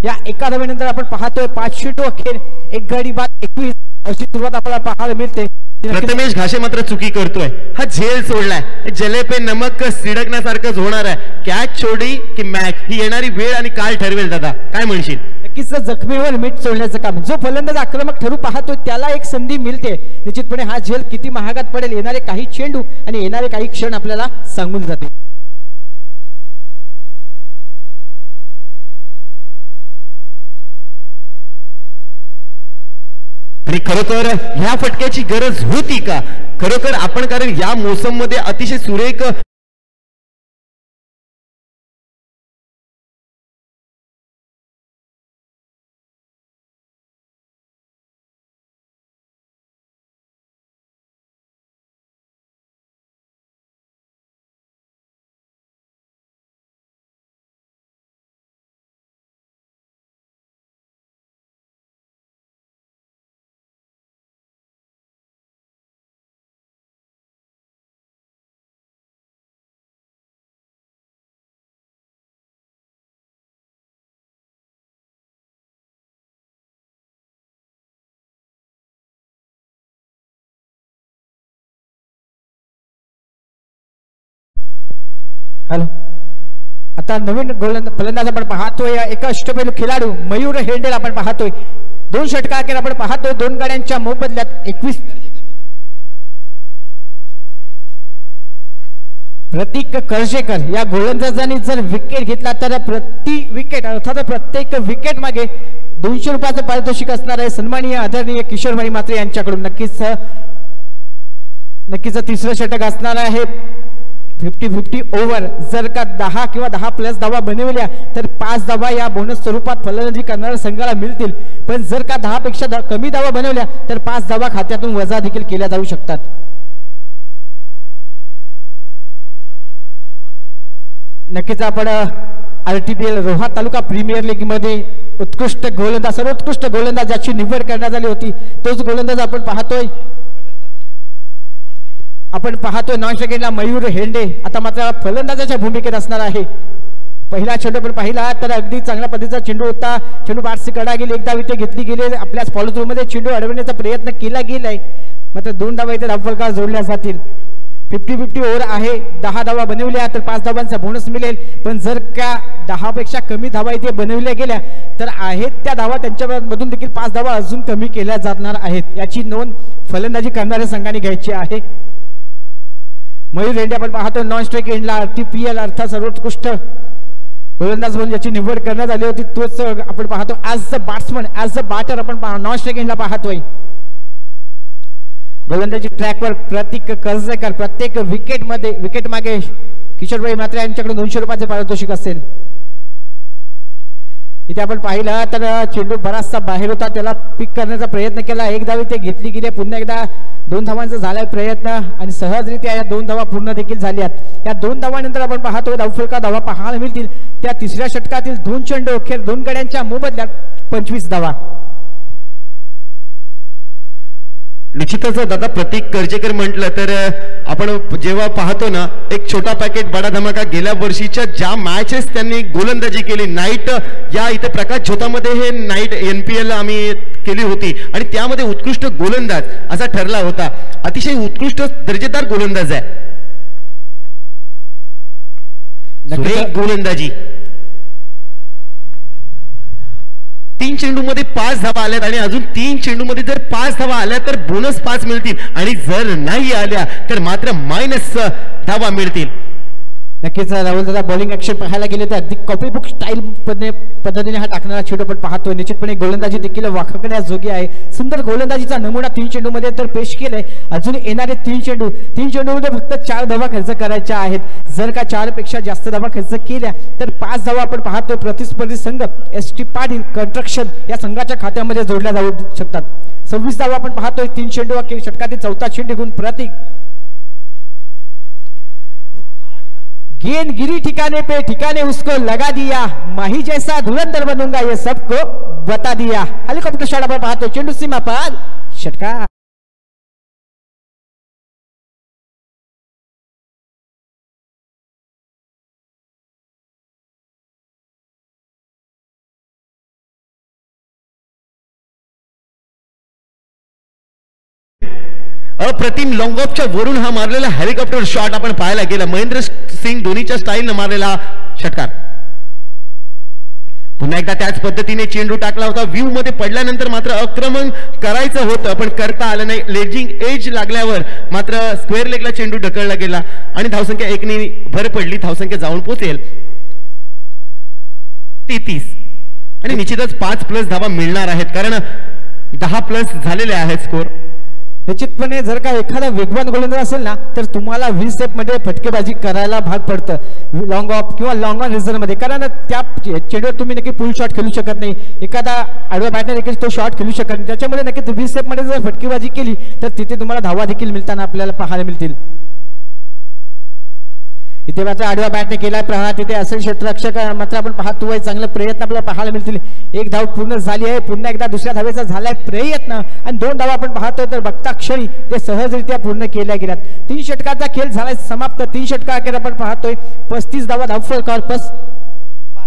Speaker 1: या एका धावेनंतर आपण पाहतोय 5 चेंडू अखेर 1 गडी बाद 21 अशी सुरुवात आपल्याला पाहायला मिळते.
Speaker 2: प्रथमेश घाशे मात्र चुकी करतोय. हा झेल सोडलाय. जले पे नमक सिडकण्यासारखंच होणार आहे. कॅच छोडी की मॅच ही येणारी वेळ आणि काळ ठरवेल. दादा काय म्हणशील?
Speaker 1: नक्कीच जखमीवर मीठ सोडण्याचं काम. जो फलंदाज आक्रमक ठरू पाहतोय त्याला एक संधी मिळते. निश्चितपणे हा झेल किती महागात पडेल येणारे काही चेंडू आणि येणारे काही क्षण आपल्याला सांगून जाते.
Speaker 2: आणि खरोखर ह्या फटक्याची गरज होती का खरोखर आपण? कारण या मोसम मध्ये अतिशय सुरेख
Speaker 1: हॅलो. आता नवीन फलंदाज आपण पाहतोय. एक अष्टपैलू खेळाडू मयूर हेंडेल आपण पाहतोय. 2 षटकार अखेर आपण पाहतो 2 गाड्यांच्या मोबदल्यात 21. प्रतीक कर्जेकर या गोलंदाजांनी जर विकेट घेतला तर प्रति विकेट अर्थात प्रत्येक विकेट मागे 200 रुपयाचं पारितोषिक असणार आहे. सन्माननीय आदरणीय किशोरभाई म्हात्रे यांच्याकडून नक्कीच तिसरं षटक असणार आहे. 50-50 ओव्हर. जर का 10 किंवा 10+ धावा बनवल्या तर 5 धावा या बोनस स्वरूपात फलंदाजी करणाऱ्या संघाला मिळतील. पण जर का 10 पेक्षा कमी धावा बनवल्या तर 5 धावा खात्यातून वजा देखील केल्या जाऊ शकतात. नक्कीच आपण RTPL रोहा तालुका प्रीमियर लीग मध्ये उत्कृष्ट गोलंदाज सर्वोत्कृष्ट गोलंदाज ज्याची निवड करण्यात आली होती तोच गोलंदाज आपण पाहतोय नॉन स्ट्रायकरला मयूर हेंडे आता मात्र फलंदाजाच्या भूमिकेत असणार आहे. पहिला चेंडू पण पाहिला तर अगदी चांगल्या पद्धतीचा चेंडू होता. चेंडू बारसी कडा गेली, एकदा विकेट घेतली गेली. आपल्याच फॉलो थ्रू मध्ये चेंडू अडवण्याचा प्रयत्न केला गेलाय मात्र 2 धावा इथे धावफलकावर जोडल्या जातील. 50-50 ओव्हर आहे. 10 धावा बनवल्या तर 5 धावांचा बोनस मिळेल. पण जर का 10 पेक्षा कमी धावा इथे बनवल्या गेल्या तर आहेत त्या धावा त्यांच्यामधून देखील 5 धावा अजून कमी केल्या जाणार आहेत. याची नोंद फलंदाजी करणाऱ्या संघाने घ्यायची आहे. मयूर हेंडे आपण पाहतो नॉन स्ट्राइक एंडला RTPL अर्थात सर्वोत्कृष्ट गोलंदाज म्हणून ज्याची निवड करण्यात आली होती तोच आपण पाहतो as a batsman as a batter आपण नॉन स्ट्राइक एंडला पाहतोय. गोलंदाजी ट्रॅकवर प्रतीक कर्जेकर प्रत्येक विकेट मागे किशोरभाई म्हात्रे यांच्याकडून 200 रुपयाचे पारितोषिक असेल. इथे आपण पाहिलं तर चेंडू बराचसा बाहेर होता त्याला पिक करण्याचा प्रयत्न केला. 1 धाव इथे घेतली गेली. पुन्हा एकदा 2 धावांचा झालाय प्रयत्न आणि सहजरित्या या 2 धावा पूर्ण देखील झाल्यात. या 2 धावांनंतर आपण पाहतोय धावफलका धावा पाहायला मिळतील. त्या तिसऱ्या षटकातील 2 चेंडू अखेर 2 गड्यांच्या मोबदल्यात 25 धावा.
Speaker 2: निश्चितच दादा प्रतीक कर्जेकर म्हटलं तर आपण जेव्हा पाहतो ना एक छोटा पॅकेट बडा धमाका गेल्या वर्षीच्या ज्या मॅचेस त्यांनी गोलंदाजी केली नाईट या इथे प्रकाश झोतामध्ये हे नाईट NPL आम्ही केली होती आणि त्यामध्ये उत्कृष्ट गोलंदाज असा ठरला होता. अतिशय उत्कृष्ट दर्जेदार गोलंदाज आहे. गोलंदाजी 3 चेंडूमध्ये 5 धावा आल्यात आणि अजून 3 चेंडूमध्ये जर 5 धावा आल्या तर बोनस 5 मिळतील आणि जर नाही आल्या तर मात्र -, धावा मिळतील.
Speaker 1: नक्कीच राहुल दादा बॉलिंग ऍक्शन पाहायला गेले तर अगदी कॉपी बुक स्टाईल पद्धतीने हा टाकणारा चेंडू पण पाहतोय. निश्चितपणे गोलंदाजी देखील वाखाणण्याजोगी आहे. सुंदर गोलंदाजीचा नमुना 3 चेंडूमध्ये तर पेश केलाय. अजून येणारे 3 चेंडूमध्ये फक्त 4 धावा खर्च करायच्या आहेत. जर का 4 पेक्षा जास्त धावा खर्च केल्या तर 5 धावा आपण पाहतोय प्रतिस्पर्धी संघ ST पाटील कन्स्ट्रक्शन या संघाच्या खात्यामध्ये जोडल्या जाऊ शकतात. 26 धावा आपण पाहतोय. 3 चेंडू अखेर षटकातील 4था चेंडू घेऊन प्रतीक गेंदगिरी ठिकाने पे ठिकाने उसको लगा दिया माही जैसा धुरंधर बनूंगा ये सबको बता दिया. हेलिकॉप्टर शॉट आपण पाहतो. चेंडू सीमा पार षटकार.
Speaker 2: अप्रतिम लॉंग ऑफच्या वरून हा मारलेला हेलिकॉप्टर शॉट आपण पाहायला गेला. महेंद्र सिंग धोनीच्या स्टाईलने मारलेला षटकार. पुन्हा एकदा त्याच पद्धतीने चेंडू टाकला होता. व्ह्यू मध्ये पडल्यानंतर मात्र आक्रमण करायचं होतं पण करता आलं नाही. लेजिंग एज लागल्यावर मात्र स्क्वेअर लेगला चेंडू ढकलला गेला आणि धावसंख्या 1 ने भर पडली. धावसंख्या जाऊन पोहोचेल 33 आणि निश्चितच 5+ धावा मिळणार आहेत कारण 10+ झालेले आहेत स्कोर.
Speaker 1: निश्चितपणे जर का एखादा वेगवान गोलंदाज असेल ना तर तुम्हाला 20 स्टेप मध्ये फटकेबाजी करायला भाग पडतं लॉंग ऑफ किंवा लॉंग ऑन रिझर्व मध्ये. कारण त्या चेंडूवर तुम्ही नक्की फुल शॉट खेळू शकत नाही. एखादा आडव्या बॅटने देखील तो शॉट खेळू शकत नाही. त्याच्यामुळे नक्कीच 20 स्टेप मध्ये जर फटकेबाजी केली तर तिथे तुम्हाला धावा देखील मिळताना आपल्याला पाहायला मिळतील. इथे मात्र आडव्या बॅटने केलाय प्रहार. तिथे असेल क्षेत्ररक्षक मात्र आपण पाहतोय चांगले प्रयत्न आपल्याला पाहायला मिळतील. 1 धाव पूर्ण झाली आहे. पुन्हा एकदा दुसऱ्या धावेचा झालाय प्रयत्न आणि 2 धावा आपण पाहतोय तर बघता क्षणी ते सहजरित्या पूर्ण केल्या गेल्यात. 3 षटकाचा खेळ झालाय समाप्त. 3 षटका अखेर आपण पाहतोय 35 धावा धावफलकावर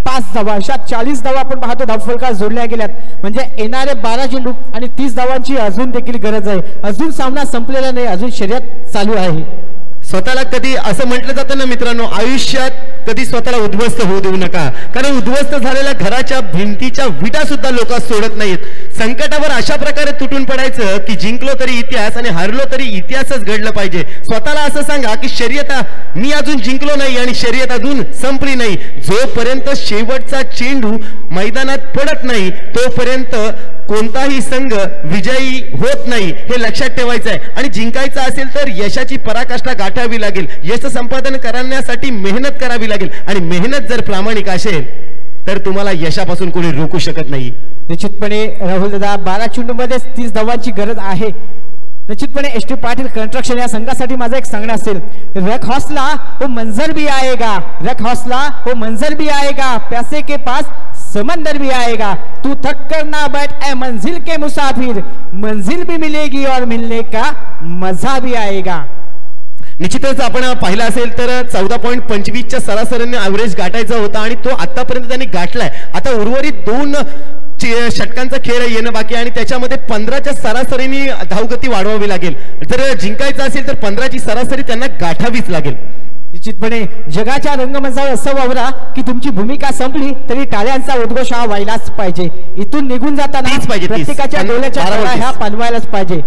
Speaker 1: 5 धावा अशा 40 धावा आपण पाहतो धावफलकावर जोडल्या गेल्यात. म्हणजे येणारे 12 चेंडू आणि 30 धावांची अजून देखील गरज आहे. अजून सामना संपलेला नाही. अजून शर्यत चालू आहे.
Speaker 2: स्वतःला कधी असं म्हटलं जातं ना मित्रांनो, आयुष्यात कधी स्वतःला उद्ध्वस्त होऊ देऊ नका, कारण उद्ध्वस्त झालेल्या घराच्या भिंतीच्या विटा सुद्धा लोक सोडत नाहीत. संकटावर अशा प्रकारे तुटून पडायचं की जिंकलो तरी इतिहास आणि हारलो तरी इतिहासच घडलं पाहिजे. स्वतःला असं सांगा की शर्यत मी अजून जिंकलो नाही आणि शर्यत अजून संपली नाही. जोपर्यंत शेवटचा चेंडू मैदानात पडत नाही तोपर्यंत कोणताही संघ विजयी होत नाही, हे लक्षात ठेवायचं आहे. आणि जिंकायचं असेल तर यशाची पराकाष्ठा गाठावी लागेल, यश संपादन करण्यासाठी मेहनत करावी लागेल, आणि मेहनत जर प्रामाणिक असेल तर तुम्हाला यशापासून कोणी रोखू शकत नाही.
Speaker 1: निश्चितपणे राहुल दादा 12 चेंडूमध्ये 30 धावांची गरज आहे. निश्चितपणे एस टी पाटील कंस्ट्रक्शन या संघासाठी माझं एक सांगणं असेल, रख हौसला वो मंजर भी आएगा, रख हौसला वो मंजर भी आएगा, पैसे के पास समंदर भी आएगा, तू थक कर ना बैठ ए मंजिल के मुसाफिर, मंजिल भी मिलेगी और मिलने का मजा भी आएगा.
Speaker 2: निश्चितच आपण पाहिलं असेल तर 14.25च्या सरासरीने ॲव्हरेज गाठायचा होता आणि तो आतापर्यंत त्यांनी गाठलाय. आता उर्वरित 2 षटकांचा खेळ येणं बाकी, आणि त्याच्यामध्ये 15च्या सरासरीने धावगती वाढवावी लागेल. जर जिंकायचं असेल तर 15ची सरासरी त्यांना गाठावीच लागेल.
Speaker 1: निश्चितपणे जगाच्या रंगमंचावर असं वावरा की तुमची भूमिका संपली तरी टाळ्यांचा उद्घोष हा व्हायलाच पाहिजे. इथून निघून जाताना प्रत्येकाच्या डोळ्याच्या तारा ह्या पालवायलाच पाहिजे.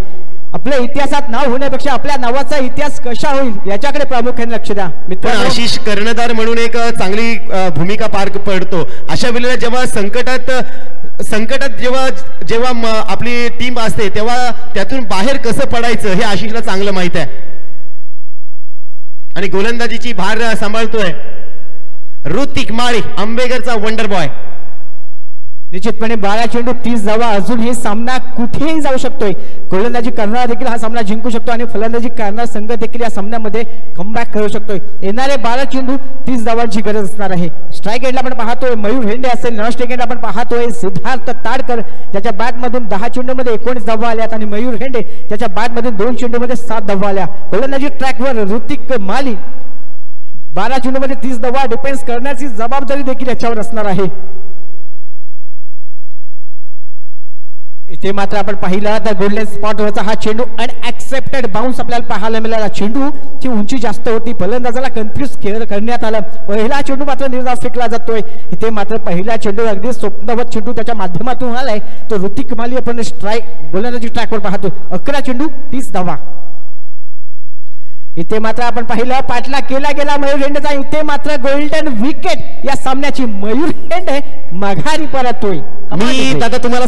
Speaker 1: आपल्या इतिहासात नाव होण्यापेक्षा आपल्या नावाचा इतिहास कशा होईल याच्याकडे प्रामुख्याने लक्ष द्या.
Speaker 2: मित्रांनो, आशिष कर्णधार म्हणून एक चांगली भूमिका पार पडतो. अशा वेळेला जेव्हा संकटात जेव्हा आपली टीम असते तेव्हा त्यातून बाहेर कसं पडायचं हे आशिषला चांगलं माहित आहे. आणि गोलंदाजीची भार सांभाळतोय ऋतिक माळी, आंबेगरचा वंडर बॉय.
Speaker 1: निश्चितपणे 12 चेंडू 30 धावा, अजून हे सामना कुठेही जाऊ शकतोय. गोलंदाजी करणारा देखील हा सामना जिंकू शकतो आणि फलंदाजी करणारा संघ देखील या सामन्यामध्ये कमबॅक करू शकतोय. येणारे 12 चेंडू 30 धावांची गरज असणार आहे. स्ट्राईक एंडला आपण पाहतोय मयूर हेंडे असेल, नॉन स्ट्राईक एंडला आपण पाहतोय सिद्धार्थ ताडकर ज्याच्या बॅटमधून 10 चेंडूमध्ये 19 धावा आल्यात आणि मयूर हेंडे ज्याच्या बॅटमधून 2 चेंडूमध्ये 7 धावा आल्या. गोलंदाजी ट्रॅकवर ऋतिक माली 12 चेंडूमध्ये 30 धावा डिफेन्स करण्याची जबाबदारी देखील याच्यावर असणार आहे. इथे मात्र आपण पाहिलं तर गोल्डन स्पॉटवरचा हा चेंडू अनएक्सेप्टेड बाउन्स आपल्याला पाहायला मिळाला. चेंडूची उंची जास्त होती, फलंदाजाला कन्फ्युज करण्यात आलं. पहिला चेंडू मात्र निर्धाव फेकला जातोय. इथे मात्र पहिला चेंडू अगदी स्वप्नवत चेंडू त्याच्या माध्यमातून आलाय. तो ऋतिक माली आपण स्ट्राईक गोलंदाजी ट्रॅकवर पाहतो. 11 चेंडू 30 धावा. इथे मात्र आपण पाहिलं पाटला केला गेला मयूर हेंडेचा. इथे मात्र गोल्डन विकेट या सामन्याची. मयूर हेंडे माघारी परततोय.
Speaker 2: मी दादा तुम्हाला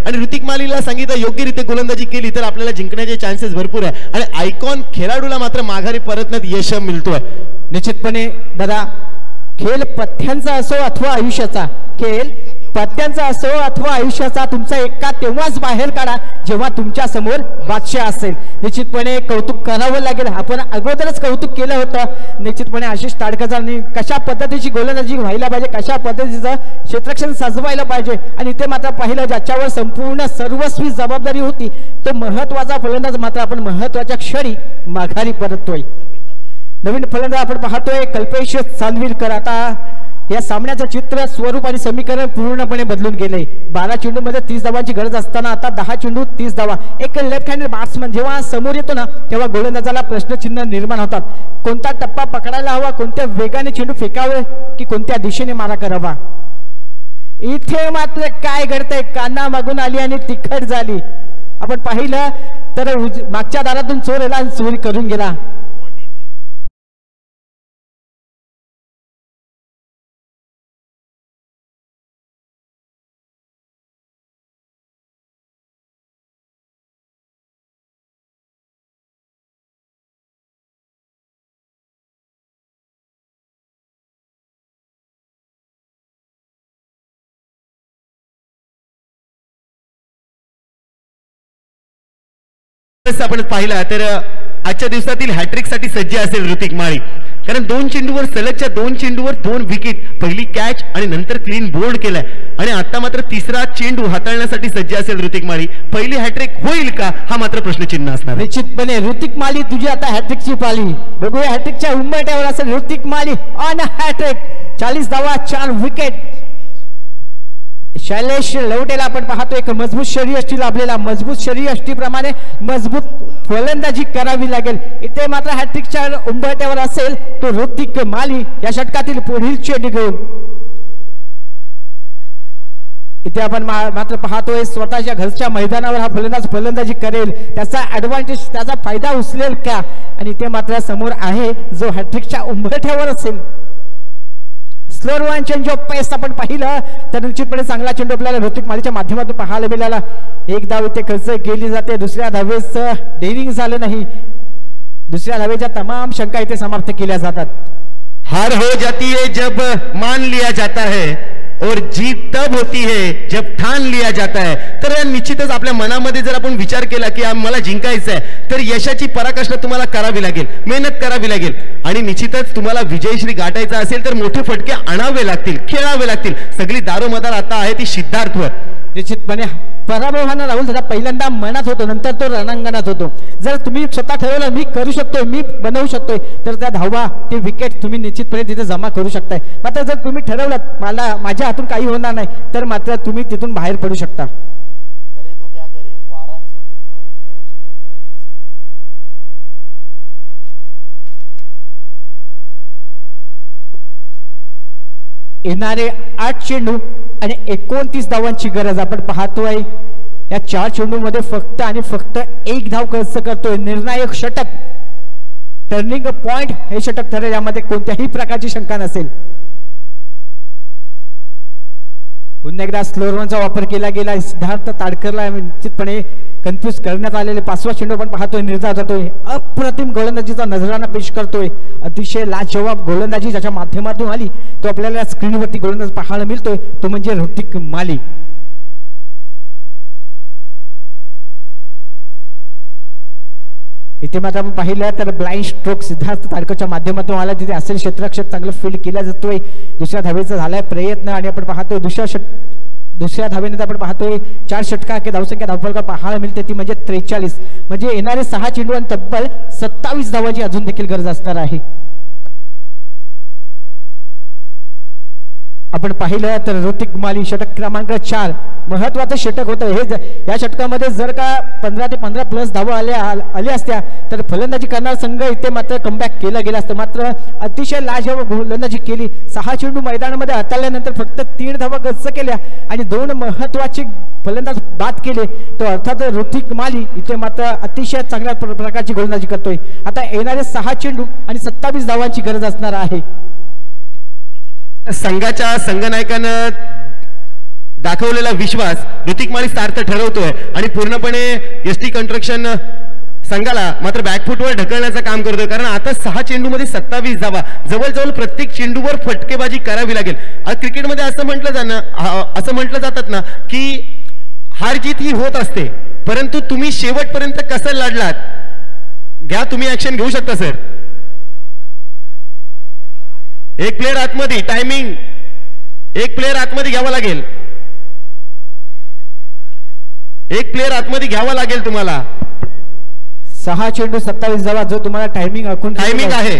Speaker 2: आणि ऋतिक मालीला सांगितलं योग्यरीत्या गोलंदाजी केली तर आपल्याला जिंकण्याचे चान्सेस भरपूर आहे. आणि आयकॉन खेळाडूला मात्र माघारी परतण्यात यश मिळतोय.
Speaker 1: निश्चितपणे दादा, खेळ पथ्यांचा असो अथवा आयुष्याचा, खेळ पथ्यांचा असो अथवा आयुष्याचा, तुमचा एका तेव्हाच बाहेर काढा जेव्हा तुमच्या समोर बादशाह असेल. निश्चितपणे कौतुक करावं लागेल. आपण अगोदरच कौतुक केलं होतं. निश्चितपणे आशिष ताडकरनी कशा पद्धतीची गोलंदाजी व्हायला पाहिजे, कशा पद्धतीचं क्षेत्ररक्षण सजवायला पाहिजे. आणि इथे मात्र पाहिलं ज्याच्यावर संपूर्ण सर्वस्वी जबाबदारी होती तो महत्वाचा फलंदाज मात्र आपण महत्वाच्या क्षणी माघारी परततोय. नवीन फलंदाज आपण पाहतोय कल्पेश चांदविलकर. आता या सामन्याचं चित्र, स्वरूप आणि समीकरण पूर्णपणे बदलून गेले. 12 चेंडूमध्ये 30 धावांची गरज असताना आता 10 चेंडू 30 धावा. एक लेफ्ट हँडेड बॅट्समन जेव्हा समोर येतो ना तेव्हा गोलंदाजाला प्रश्नचिन्ह निर्माण होतात. कोणता टप्पा पकडायला हवा, कोणत्या वेगाने चेंडू फेकावे की कोणत्या दिशेने मारा करावा. इथे मात्र काय घडतंय, काना मागून आली आणि तिखट झाली. आपण पाहिलं तर मागच्या दारातून चोर आला आणि चोरी करून गेला.
Speaker 2: आपण पाहिला तर आजच्या दिवसातील हॅट्रिक साठी सज्ज असेल ऋतिक माळी. कारण 2 चेंडूवर सलगच्या 2 चेंडूवर 2 विकेट, पहिली कॅच आणि नंतर क्लीन बोल्ड केलाय आणि आता मात्र तिसरा चेंडू हाताळण्यासाठी सज्ज असेल ऋतिक माळी. पहिली हॅट्रिक होईल का हा मात्र प्रश्नचिन्ह असणार.
Speaker 1: निश्चितपणे ऋतिक माली तुझी आता हॅट्रिकची पाली. बघूया हॅट्रिकच्या उंबरठ्यावर असेल ऋतिक माली ऑन हॅट्रिक. 40 धावा 4 विकेट. शैलेश लवटेला आपण पाहतो एक मजबूत शरीरयष्टी लाभलेला, मजबूत शरीरयष्टीप्रमाणे मजबूत फलंदाजी करावी लागेल. इथे मात्र हॅट्रिकच्या उंबरठ्यावर असेल तो ऋतिक माली या षटकातील पुढील चेंडू घेऊन. इथे आपण मात्र पाहतोय स्वतःच्या घरच्या मैदानावर हा फलंदाज फलंदाजी करेल, त्याचा ऍडव्हान्टेज त्याचा फायदा उचलेल का. आणि इथे मात्र समोर आहे जो हॅट्रिकच्या उंबरठ्यावर असेल. स्लोअर वन चेंज ऑफ पेस आपण पाहिलं तर निश्चितपणे चांगला चेंडू आपल्याला ऋतिक मालीच्या माध्यमातून पाहायला मिळाला. एक धाव इथे खर्च केली जाते, दुसऱ्या धावेचं डेअरिंग झालं नाही, दुसऱ्या धावेच्या तमाम शंका इथे समाप्त केल्या जातात.
Speaker 2: हार हो जाती है जब मान लिया जाता है और जीत तब होती है जब ठान लिया जाता है. तर निश्चितच आपल्या मनामध्ये जर आपण विचार केला की मला जिंकायचं आहे तर यशाची पराकाष्ठा तुम्हाला करावी लागेल, मेहनत करावी लागेल आणि निश्चितच तुम्हाला विजयश्री गाठायचा असेल तर मोठे फटके आणावे लागतील, खेळावे लागतील. सगळी दारोमदार आता आहे ती सिद्धार्थवर.
Speaker 1: निश्चितपणे पराभवानं राहुल दादा पहिल्यांदा मनात होतो, नंतर तो रणांगणात होतो. जर तुम्ही स्वतः ठरवलं मी करू शकतोय, मी बनवू शकतोय, तर त्या धावा ते विकेट तुम्ही निश्चितपणे तिथे जमा करू शकताय. मात्र जर तुम्ही ठरवलं मला माझ्या हातून काही होणार नाही तर मात्र तुम्ही तिथून बाहेर पडू शकता. येणारे 8 चेंडू आणि 29 धावांची गरज आपण पाहतोय. या 4 चेंडूमध्ये फक्त आणि फक्त 1 धाव खर्च करतोय. निर्णायक षटक, टर्निंग पॉइंट हे षटक ठरेल, यामध्ये कोणत्याही प्रकारची शंका नसेल. पुन्हा एकदा स्लोअर रनचा वापर केला गेला. सिद्धार्थ ताडकरला निश्चितपणे कन्फ्यूज करण्यात आलेले 5वा चेंडू आपण पाहतोय, निर्धार जातोय. अप्रतिम गोलंदाजीचा नजराना पेश करतोय. अतिशय लाजवाब गोलंदाजी ज्याच्या माध्यमातून आली तो आपल्याला स्क्रीनवरती गोलंदाज पाहायला मिळतोय, तो म्हणजे ऋतिक माली. इथे मात्र आपण पाहिलं तर ब्लाइंड स्ट्रोक सिद्धार्थ ताडकरच्या माध्यमातून आला, तिथे असेल क्षेत्ररक्षक चांगलं फील्ड केला जातोय. दुसऱ्या धावेचा झालाय प्रयत्न आणि आपण पाहतोय दुसऱ्या धावेनंतर आपण पाहतोय 4 षटका की धावसंख्या धावफलका पाहायला मिळते ती म्हणजे 43. म्हणजे येणारे 6 चेंडू आणि तब्बल 27 धावांची अजून देखील गरज असणार आहे. आपण पाहिलं तर ऋतिक माली षटक क्रमांक 4 महत्वाचं षटक होतं हे. या षटकामध्ये जर का 15 ते 15 प्लस धावा आल्या असत्या तर फलंदाजी करणारा संघ इथे मात्र कमबॅक केला गेला असतं. मात्र अतिशय लाजवाब गोलंदाजी केली. 6 चेंडू मैदानामध्ये हाताळल्यानंतर फक्त 3 धावा खर्च केल्या आणि 2 महत्वाचे फलंदाज बाद केले. तो अर्थात ऋतिक माली इथे मात्र अतिशय चांगल्या प्रकारची गोलंदाजी करतोय. आता येणारे 6 चेंडू आणि 27 धावांची गरज असणार आहे.
Speaker 2: संघाच्या संघनायकानं दाखवलेला विश्वास ऋतिक माली सार्थ ठरवतोय आणि पूर्णपणे एसटी कंस्ट्रक्शन संघाला मात्र बॅकफुटवर ढकलण्याचं काम करतोय. कारण आता 6 चेंडूमध्ये 27 धावा, जवळजवळ प्रत्येक चेंडूवर फटकेबाजी करावी लागेल. क्रिकेटमध्ये असं म्हटलं जातात ना की हार जीत ही होत असते, परंतु तुम्ही शेवटपर्यंत कसं लढलात. घ्या तुम्ही ऍक्शन घेऊ शकता सर. एक प्लेयर आतमध्ये, टायमिंग, एक प्लेयर आतमध्ये घ्यावा लागेल, एक प्लेयर आतमध्ये घ्यावा लागेल तुम्हाला.
Speaker 1: 6 चेंडू 27 धावा जो तुम्हाला टायमिंग
Speaker 2: आहे.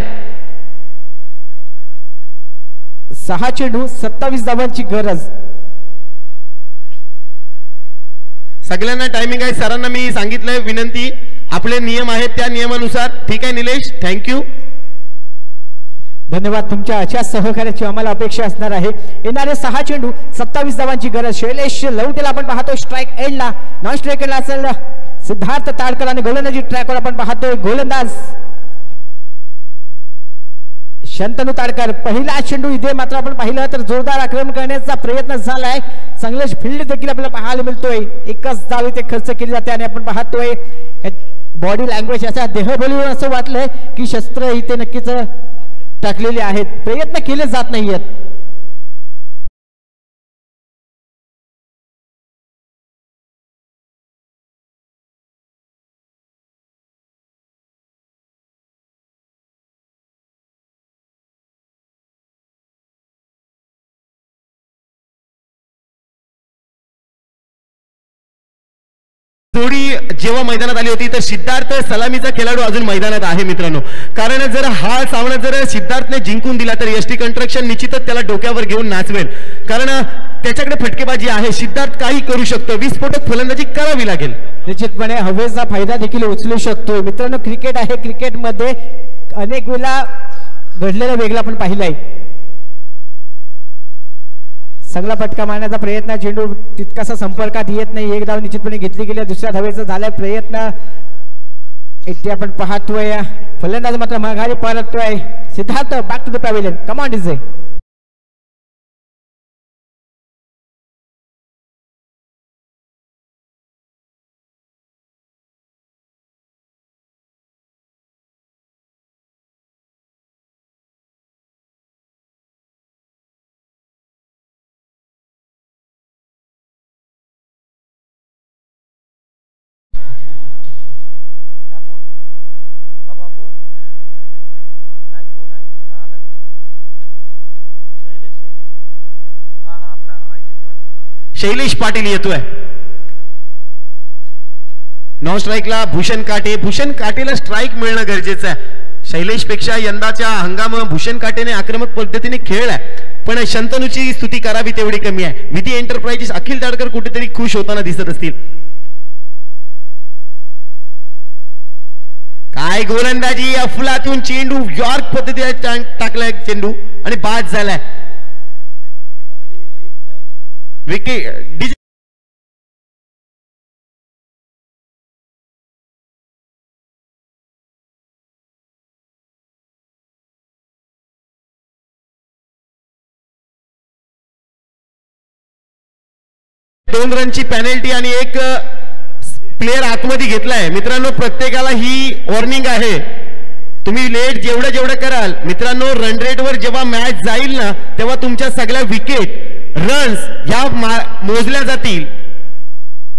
Speaker 1: 6 चेंडू 27 धावांची गरज.
Speaker 2: सगळ्यांना टायमिंग आहे. सरांना मी सांगितलंय, विनंती आपले नियम आहेत त्या नियमानुसार. ठीक आहे निलेश, थँक्यू.
Speaker 1: धन्यवाद. तुमच्या अशा सहकार्याची आम्हाला अपेक्षा असणार आहे. येणारे 6 चेंडू 27 धावांची गरज. शैलेश लवटेला आपण पाहतोय स्ट्राइक एंडला, नॉन स्ट्राइक एंडला असेल सिद्धार्थ ताडकर आणि गोलंदाजी ट्रॅकवर आपण पाहतोय गोलंदाज शंतनू ताडकर. पहिला चेंडू इथे मात्र आपण पाहिलं तर जोरदार आक्रमण करण्याचा प्रयत्न झालाय. चांगले फील्ड देखील आपल्याला पाहायला मिळतोय. एकच धाव इथे खर्च केली जाते आणि आपण पाहतोय बॉडी लँग्वेज अशा देहबोलीवर असं वाटलंय की शस्त्र इथे नक्कीच टाकलेले आहेत, प्रयत्न केले जात नाहीयेत.
Speaker 2: जोडी जेव्हा मैदानात आली होती तर सिद्धार्थ सलामीचा खेळाडू अजून मैदानात आहे मित्रांनो. कारण जर हा सामना जर सिद्धार्थने जिंकून दिला तर एसटी कंस्ट्रक्शन निश्चितच त्याला डोक्यावर घेऊन नाचवेल. कारण त्याच्याकडे फटकेबाजी आहे. सिद्धार्थ काही करू शकतो. विस्फोटक फलंदाजी करावी लागेल.
Speaker 1: निश्चितपणे हवेचा फायदा देखील उचलू शकतो. मित्रांनो क्रिकेट आहे. क्रिकेटमध्ये अनेक वेळा घडलेला वेगळा आपण पाहिलाय. सगळा फटका मारण्याचा प्रयत्न, चेंडू तितकासा संपर्कात येत नाही. एक धाव निश्चितपणे घेतली गेली. दुसऱ्या धावेचा झालाय प्रयत्न. इथे आपण पाहतोय फलंदाज मात्र माघारी परततोय. Siddharth back to the pavilion. Come on DJ.
Speaker 2: Shailesh Patil येतोय. नॉन स्ट्राईकला भूषण काटे. भूषण काटेला स्ट्राईक मिळणं गरजेचं आहे. शैलेश पेक्षा यंदाच्या हंगाम भूषण काटेने आक्रमक पद्धतीने खेळलाय, पण शंतनूची स्तुती करावी तेवढी कमी आहे. विधी एंटरप्राइजेस अखिल दाडकर कुठेतरी खुश होताना दिसत असतील. काय गोलंदाजी. अफलातून चेंडू यॉर्क पद्धतीने टाकलाय चेंडू आणि बाद झालाय. विकेट दोन रनची पेनल्टी आणि एक प्लेयर आतमध्ये घेतलाय. मित्रांनो प्रत्येकाला ही वॉर्निंग आहे. तुम्ही लेट जेवढं कराल मित्रांनो, रन रेटवर जेव्हा मॅच जाईल ना तेव्हा तुमच्या सगळ्या विकेट रन्स ह्या मोजल्या जातील.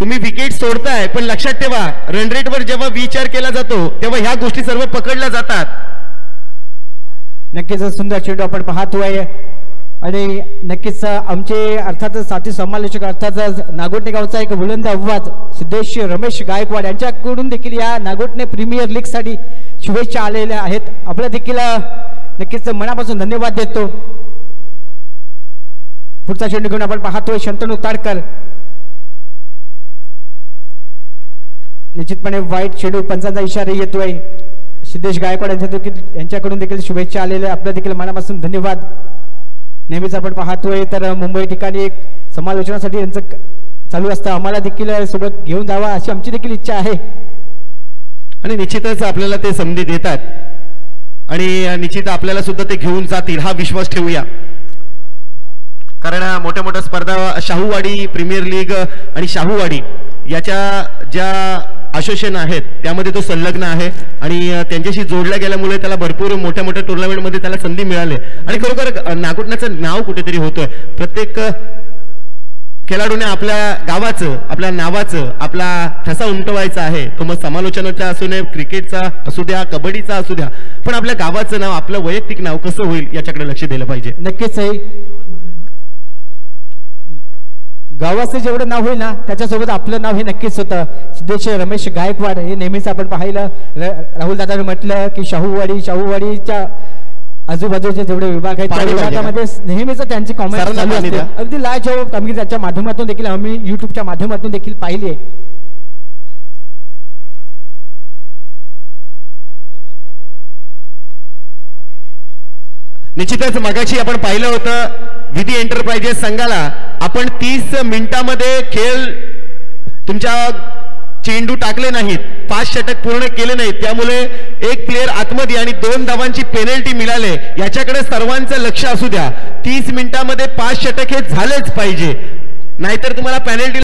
Speaker 2: तुम्ही विकेट सोडताय पण लक्षात ठेवा रन रेटवर जेव्हा विचार केला जातो तेव्हा ह्या गोष्टी सर्व पकडल्या जातात.
Speaker 1: नक्कीच सुंदर चेंडू आपण पाहतोय आणि नक्कीच आमचे अर्थातच साथी समालोचक अर्थातच नागोठणे गावचा एक बुलंद आवाज सिद्धेश रमेश गायकवाड यांच्याकडून देखील या नागोठणे प्रीमियर लीग साठी शुभेच्छा आलेल्या आहेत. आपल्या देखील नक्कीच मनापासून धन्यवाद देतो. पुढचा चेंडू घेऊन आपण पाहतोय शंतनू ताडकर. निश्चितपणे वाईट चेंडू पंचांचा इशारा येतोय. सिद्धेश गायकवाड यांच्याकडून देखील शुभेच्छा आलेल्या आपल्या देखील मनापासून धन्यवाद. नेहमीच आपण पाहतोय तर मुंबई ठिकाणी एक समालोचनासाठी यांचं चालू असतं. आम्हाला देखील सोबत घेऊन जावा अशी आमची देखील इच्छा आहे
Speaker 2: आणि निश्चितच आपल्याला ते संधी देतात आणि निश्चित आपल्याला सुद्धा ते घेऊन जातील हा विश्वास ठेवूया. कारण मोठ्या मोठ्या स्पर्धा शाहूवाडी प्रीमियर लीग आणि शाहूवाडी याच्या ज्या असोसिएशन आहेत त्यामध्ये तो संलग्न आहे आणि त्यांच्याशी जोडल्या गेल्यामुळे त्याला भरपूर मोठ्या मोठ्या टुर्नामेंटमध्ये त्याला संधी मिळाली आणि खरोखर नागोठण्याचं नाव कुठेतरी होतोय. प्रत्येक खेळाडूने आपल्या गावाचं आपल्या नावाचं आपला ठसा उमटवायचा आहे. तो मग समालोचनाचा असू नये, क्रिकेटचा असू द्या, कबड्डीचा असू द्या, पण आपल्या गावाचं नाव आपलं वैयक्तिक नाव कसं होईल याच्याकडे लक्ष दिलं पाहिजे.
Speaker 1: नक्कीच गावाचं जेवढं नाव होईल ना त्याच्यासोबत आपलं नाव हे नक्कीच होतं. सिद्धेश रमेश गायकवाड हे नेहमीच आपण पाहिलं. राहुल दादाने म्हटलं की शाहूवाडीच्या आजूबाजूचे जेवढे विभाग आहेत त्या विभागामध्ये नेहमीच त्यांची कॉमेंट चालू असते. अगदी लाजवाब कामगिरी त्याच्या माध्यमातून देखील आम्ही युट्यूबच्या माध्यमातून देखील पाहिली आहे.
Speaker 2: निश्चितच मगाशी आपण पाहिलं होतं विधी एंटरप्राइजेस संघाला आपण 30 मिनिटांमध्ये खेळ तुमच्या चेंडू टाकले नाहीत, 5 षटक पूर्ण केले नाहीत, त्यामुळे एक प्लेयर आतमध्ये आणि 2 धावांची पेनल्टी मिळाले. याच्याकडे सर्वांचं लक्ष असू द्या. 30 मिनिटांमध्ये 5 षटक हे झालेच पाहिजे, नाहीतर तुम्हाला पेनल्टी